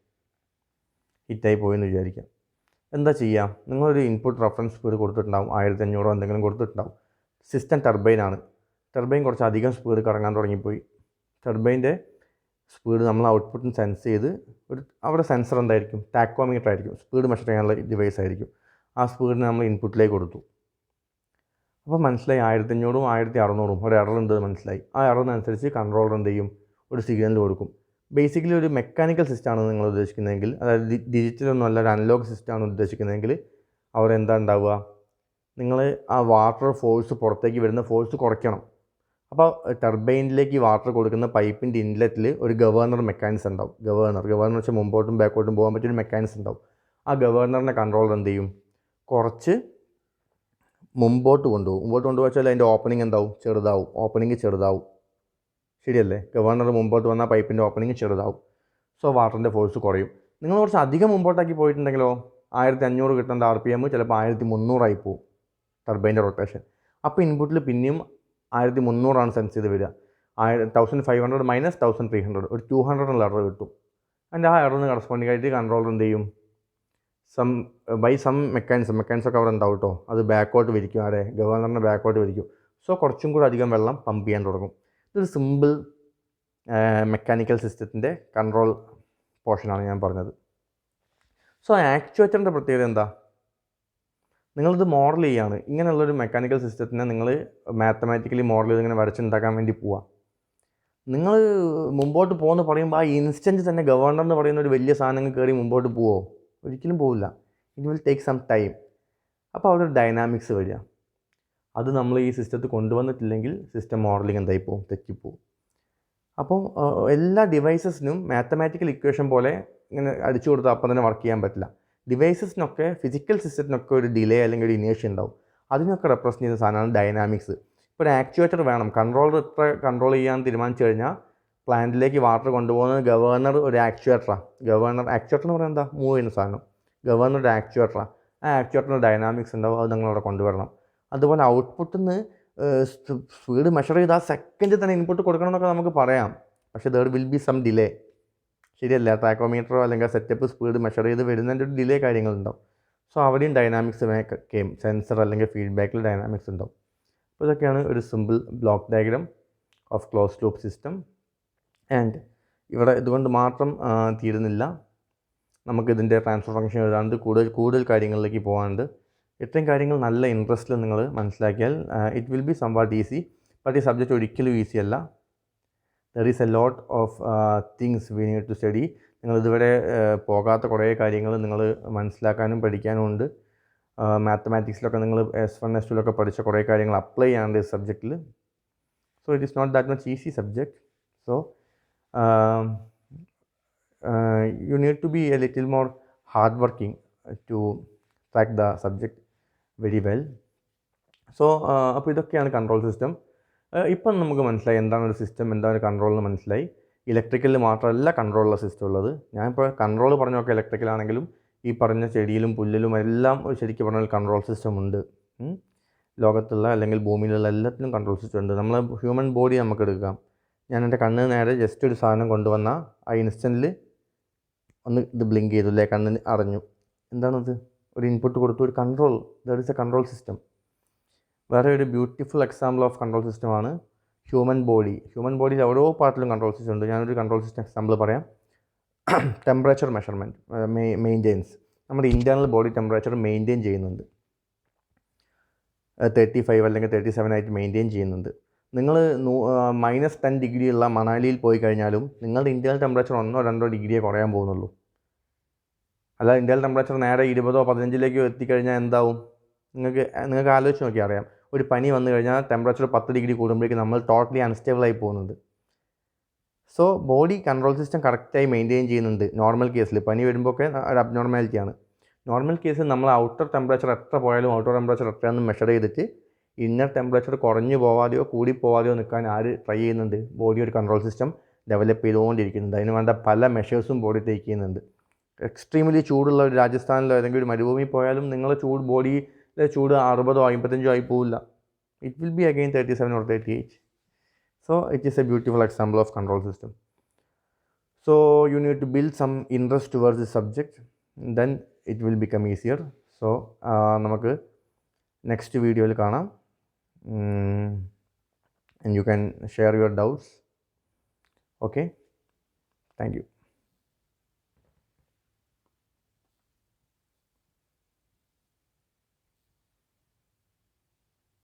എന്താ ചെയ്യുക? നിങ്ങളൊരു ഇൻപുട്ട് റെഫറൻസ് സ്പീഡ് കൊടുത്തിട്ടുണ്ടാവും, 1500 എന്തെങ്കിലും കൊടുത്തിട്ടുണ്ടാവും. സിസ്റ്റം ടർബൈൻ കുറച്ച് അധികം സ്പീഡ് കറങ്ങാൻ തുടങ്ങിപ്പോയി. ടർബൈൻ്റെ സ്പീഡ് നമ്മൾ ഔട്ട്പുട്ടിന് സെൻസ് ചെയ്ത് അവിടെ സെൻസർ എന്തായിരിക്കും? ടാക്കോമീറ്റർ ആയിരിക്കും, സ്പീഡ് മെഷർ ചെയ്യാനുള്ള ഡിവൈസ് ആയിരിക്കും. ആ സ്പീഡിന് നമ്മൾ ഇൻപുട്ടിലേക്ക് കൊടുത്തു. അപ്പോൾ മനസ്സിലായി 1500 1600 ഒരു എറർ ഉണ്ട് മനസ്സിലായി. ആ എററിനനുസരിച്ച് കൺട്രോളർ എന്ത് ചെയ്യും? ഒരു സിഗ്നൽ കൊടുക്കും. ബേസിക്കലി ഒരു മെക്കാനിക്കൽ സിസ്റ്റമാണ് നിങ്ങൾ ഉദ്ദേശിക്കുന്നതെങ്കിൽ, അതായത് ഡിജിറ്റലൊന്നും അല്ല, ഒരു അനലോഗ് സിസ്റ്റമാണ് ഉദ്ദേശിക്കുന്നതെങ്കിൽ അവിടെ എന്താ ഉണ്ടാവുക? നിങ്ങൾ ആ വാട്ടർ ഫോഴ്സ് പുറത്തേക്ക് വരുന്ന ഫോഴ്സ് കുറയ്ക്കണം. അപ്പോൾ ടർബൈനിലേക്ക് വാട്ടർ കൊടുക്കുന്ന പൈപ്പിൻ്റെ ഇൻലെറ്റിൽ ഒരു ഗവർണർ മെക്കാനിസം ഉണ്ടാവും. ഗവർണർ വെച്ചാൽ മുമ്പോട്ടും ബാക്കോട്ടും പോകാൻ പറ്റിയൊരു മെക്കാനിസം ഉണ്ടാവും. ആ ഗവർണറിനെ കൺട്രോളർ എന്ത് ചെയ്യും? കുറച്ച് മുമ്പോട്ട് കൊണ്ടുപോകാച്ചാൽ അതിൻ്റെ ഓപ്പണിംഗ് എന്താവും? ചെറുതാവും. ശരിയല്ലേ? ഗവർണർ മുമ്പോട്ട് വന്നാൽ പൈപ്പിൻ്റെ ഓപ്പണിംഗ് ചെറുതാവും. സോ വാട്ടറിൻ്റെ ഫോഴ്സ് കുറയും. നിങ്ങൾ കുറച്ച് അധികം മുമ്പോട്ടാക്കി പോയിട്ടുണ്ടെങ്കിലോ 1500 കിട്ടേണ്ട RPM ചിലപ്പോൾ 1300 പോകും ടർബൈൻ്റെ റൊട്ടേഷൻ. അപ്പോൾ ഇൻപുട്ടിൽ പിന്നെയും 1300 സെൻസ് ചെയ്ത് വരിക. 1500 മൈനസ് 1300 ഒരു 200 എറർ കിട്ടും. അതിൻ്റെ ആ എററിന് കറസ്പോണ്ടിങ് ആയിട്ട് കൺട്രോളർ എന്ത് ചെയ്യും? സം മെക്കാനിസം ഒക്കെ അവിടെ ഉണ്ടാവും കേട്ടോ. അത് ബാക്കോട്ട് വലിക്കും. ഗവർണറിനെ ബാക്കോട്ട് വലിക്കും. സോ കുറച്ചും കൂടി അധികം വെള്ളം പമ്പ് ചെയ്യാൻ തുടങ്ങും. ഇതൊരു സിമ്പിൾ മെക്കാനിക്കൽ സിസ്റ്റത്തിൻ്റെ കൺട്രോൾ പോർഷനാണ് ഞാൻ പറഞ്ഞത്. സോ ആക്ച്വേറ്ററിൻ്റെ പ്രത്യേകത എന്താ? നിങ്ങളിത് മോഡൽ ചെയ്യുകയാണ്. ഇങ്ങനെയുള്ളൊരു മെക്കാനിക്കൽ സിസ്റ്റത്തിനെ നിങ്ങൾ മാത്തമാറ്റിക്കലി മോഡൽ ചെയ്ത് ഇങ്ങനെ വരച്ചുണ്ടാക്കാൻ വേണ്ടി പോവുക. നിങ്ങൾ മുമ്പോട്ട് പോകുന്ന പറയുമ്പോൾ ആ ഇൻസ്റ്റൻറ്റ് തന്നെ ഗവർണർ എന്ന് പറയുന്ന ഒരു വലിയ സാധനം കയറി മുമ്പോട്ട് പോവോ? ഒരിക്കലും പോവില്ല. It will take some time. അപ്പോൾ അവിടെ ഒരു ഡൈനാമിക്സ് വരിക. അത് നമ്മൾ ഈ സിസ്റ്റത്തിൽ കൊണ്ടുവന്നിട്ടില്ലെങ്കിൽ സിസ്റ്റം മോഡലിംഗ് എന്തായി പോകും? തെറ്റിപ്പോവും. അപ്പോൾ എല്ലാ ഡിവൈസസിനും മാത്തമാറ്റിക്കൽ ഇക്വേഷൻ പോലെ ഇങ്ങനെ അടിച്ചു കൊടുത്താൽ അപ്പം തന്നെ വർക്ക് ചെയ്യാൻ പറ്റില്ല. ഡിവൈസസിനൊക്കെ ഫിസിക്കൽ സിസ്റ്റത്തിനൊക്കെ ഒരു ഡിലേ അല്ലെങ്കിൽ ഒരു ഇനേഷ്യ ഉണ്ടാവും. അതിനൊക്കെ റെപ്രസെൻറ്റ് ചെയ്യുന്ന സാധനമാണ് ഡൈനാമിക്സ്. ഇപ്പോൾ ഒരു ആക്ച്വേറ്റർ വേണം. കൺട്രോളർ ഇത്ര കൺട്രോൾ ചെയ്യാൻ തീരുമാനിച്ചു കഴിഞ്ഞാൽ പ്ലാന്റിലേക്ക് വാട്ടർ കൊണ്ടുപോകുന്നത് ഗവർണർ ഒരു ആക്ച്വേറ്ററാണ്. ആക്ച്വേറ്റർ എന്ന് പറയുന്നത് എന്താ? മൂവ് ചെയ്യുന്ന സാധനം. ഗവർണർ ഒരു ആക്ച്വേറ്ററാണ്. ആ ആക്ച്വേറ്ററിന് ഡൈനാമിക്സ് ഉണ്ടാവും. അത് നിങ്ങളവിടെ കൊണ്ടുവരണം. അതുപോലെ ഔട്ട്പുട്ടിൽ നിന്ന് സ്പീഡ് മെഷർ ചെയ്ത് ആ സെക്കൻഡിൽ തന്നെ ഇൻപുട്ട് കൊടുക്കണം എന്നൊക്കെ നമുക്ക് പറയാം. പക്ഷേ there will be some delay. ശരിയല്ല? ടാക്കോമീറ്ററോ അല്ലെങ്കിൽ സെറ്റപ്പ് സ്പീഡ് മെഷർ ചെയ്ത് വരുന്നതിൻ്റെ ഒരു ഡിലേ കാര്യങ്ങളുണ്ടാവും. സോ അവിടെയും ഡൈനാമിക്സ് സെൻസർ അല്ലെങ്കിൽ ഫീഡ്ബാക്കിൽ ഡൈനാമിക്സ് ഉണ്ടാവും. അപ്പോൾ ഇതൊക്കെയാണ് ഒരു simple block diagram of closed loop system. And ഇവിടെ ഇതുകൊണ്ട് മാത്രം തീരുന്നില്ല. നമുക്കിതിൻ്റെ ട്രാൻസ്ഫർ ഫംഗ്ഷൻ എഴുതാണ്ട് കൂടുതൽ കാര്യങ്ങളിലേക്ക് പോകാനുണ്ട്. ഇത്രയും കാര്യങ്ങൾ നല്ല ഇൻട്രസ്റ്റിൽ നിങ്ങൾ മനസ്സിലാക്കിയാൽ it will be somewhat easy. But ഈ സബ്ജക്റ്റ് ഒരിക്കലും ഈസി അല്ല. There is a lot of things we need to study. നിങ്ങളിതുവരെ പോകാത്ത കുറേ കാര്യങ്ങൾ നിങ്ങൾ മനസ്സിലാക്കാനും പഠിക്കാനും ഉണ്ട്. മാത്തമാറ്റിക്സിലൊക്കെ നിങ്ങൾ S1 S2 പഠിച്ച കുറേ കാര്യങ്ങൾ അപ്ലൈ ചെയ്യാണ്ട് ഈ സബ്ജക്റ്റിൽ. So it is not that much easy subject. So you need to be a little more hardworking to track the subject very well. So അപ്പോൾ ഇതൊക്കെയാണ് കൺട്രോൾ സിസ്റ്റം. ഇപ്പം നമുക്ക് മനസ്സിലായി എന്താണ് ഒരു സിസ്റ്റം, എന്താണ് കൺട്രോൾ എന്ന് മനസ്സിലായി. ഇലക്ട്രിക്കലിൽ മാത്രമല്ല കൺട്രോളുള്ള സിസ്റ്റം ഉള്ളത്. ഞാനിപ്പോൾ കൺട്രോൾ പറഞ്ഞൊക്കെ ഇലക്ട്രിക്കലാണെങ്കിലും ഈ പറഞ്ഞ ചെടിയിലും പുല്ലിലും എല്ലാം ശരിക്കും പറഞ്ഞാൽ കൺട്രോൾ സിസ്റ്റം ഉണ്ട്. ലോകത്തുള്ള അല്ലെങ്കിൽ ഭൂമിയിലുള്ള എല്ലാത്തിനും കൺട്രോൾ സിസ്റ്റം ഉണ്ട്. നമ്മൾ ഹ്യൂമൻ ബോഡി നമുക്ക് എടുക്കാം. ഞാൻ എൻ്റെ കണ്ണിന് നേരെ ജസ്റ്റ് ഒരു സാധനം കൊണ്ടുവന്ന ആ ഇൻസ്റ്റൻറ്റിൽ ഒന്ന് ഇത് ബ്ലിങ്ക് ചെയ്തു അല്ലേ, കണ്ണിന് അറിഞ്ഞു. എന്താണത്? ഒരു ഇൻപുട്ട് കൊടുത്തു, ഒരു control. That is a control system. വേറെ ഒരു ബ്യൂട്ടിഫുൾ എക്സാമ്പിൾ ഓഫ് കൺട്രോൾ സിസ്റ്റമാണ് ഹ്യൂമൻ ബോഡി. ഹ്യൂമൻ ബോഡിയിൽ ഓരോ പാർട്ടിലും കൺട്രോൾ സിസ്റ്റം ഉണ്ട്. ഞാനൊരു കൺട്രോൾ സിസ്റ്റം എക്സാമ്പിൾ പറയാം. Temperature measurement maintains. നമ്മുടെ ഇൻറ്റേർണൽ ബോഡി ടെമ്പറേച്ചർ മെയിൻറ്റെയിൻ ചെയ്യുന്നുണ്ട്. 35 അല്ലെങ്കിൽ 37 ആയിട്ട് മെയിൻറ്റെയിൻ ചെയ്യുന്നുണ്ട്. നിങ്ങൾ -10 ഡിഗ്രി ഉള്ള മണാലിയിൽ പോയി കഴിഞ്ഞാലും നിങ്ങളുടെ ഇൻറ്റേർണൽ ടെമ്പറേച്ചർ 1-2 ഡിഗ്രിയെ കുറയാൻ പോകുന്നുള്ളൂ. അല്ല, ഇൻറ്റേർണൽ ടെമ്പറേച്ചർ നേരെ 20-15 എത്തിക്കഴിഞ്ഞാൽ എന്താവും? നിങ്ങൾക്ക് ആലോചിച്ച് നോക്കിയാൽ അറിയാം. ഒരു പനി വന്നു കഴിഞ്ഞാൽ ടെമ്പറേച്ചർ 10 ഡിഗ്രി കൂടുമ്പോഴേക്കും നമ്മൾ ടോട്ടലി അൺസ്റ്റേബിളായി പോകുന്നുണ്ട്. സോ ബോഡി കൺട്രോൾ സിസ്റ്റം കറക്റ്റായി മെയിൻറ്റെയിൻ ചെയ്യുന്നുണ്ട്. നോർമൽ കേസിൽ പനി വരുമ്പോഴൊക്കെ ഒരു അബ്നോർമാലിറ്റിയാണ്. നോർമൽ കേസിൽ നമ്മൾ ഔട്ടർ ടെമ്പറേച്ചർ എത്ര പോയാലും ഔട്ടർ ടെമ്പറേച്ചർ എത്രയാണെന്ന് മെഷർ ചെയ്തിട്ട് ഇന്നർ ടെമ്പറേച്ചർ കുറഞ്ഞു പോവാതെയോ കൂടി പോവാതെയോ നിൽക്കാൻ ആര് ട്രൈ ചെയ്യുന്നുണ്ട്? ബോഡി ഒരു കൺട്രോൾ സിസ്റ്റം ഡെവലപ്പ് ചെയ്തുകൊണ്ടിരിക്കുന്നുണ്ട്. അതിന് വേണ്ട പല മെഷേഴ്സും ബോഡി ടേക്ക് ചെയ്യുന്നുണ്ട്. എക്സ്ട്രീംലി ചൂടുള്ള ഒരു രാജസ്ഥാനിലോ ഏതെങ്കിലും ഒരു മരുഭൂമി പോയാലും നിങ്ങളുടെ ബോഡിയിലെ ചൂട് 60-55 ആയി പോവില്ല. It will B again 37 or 38. So it is a beautiful example of control system. So you need to build some interest towards the subject, then it will become easier. So നമുക്ക് നെക്സ്റ്റ് വീഡിയോയിൽ കാണാം. And you can share your doubts. Okay, thank you.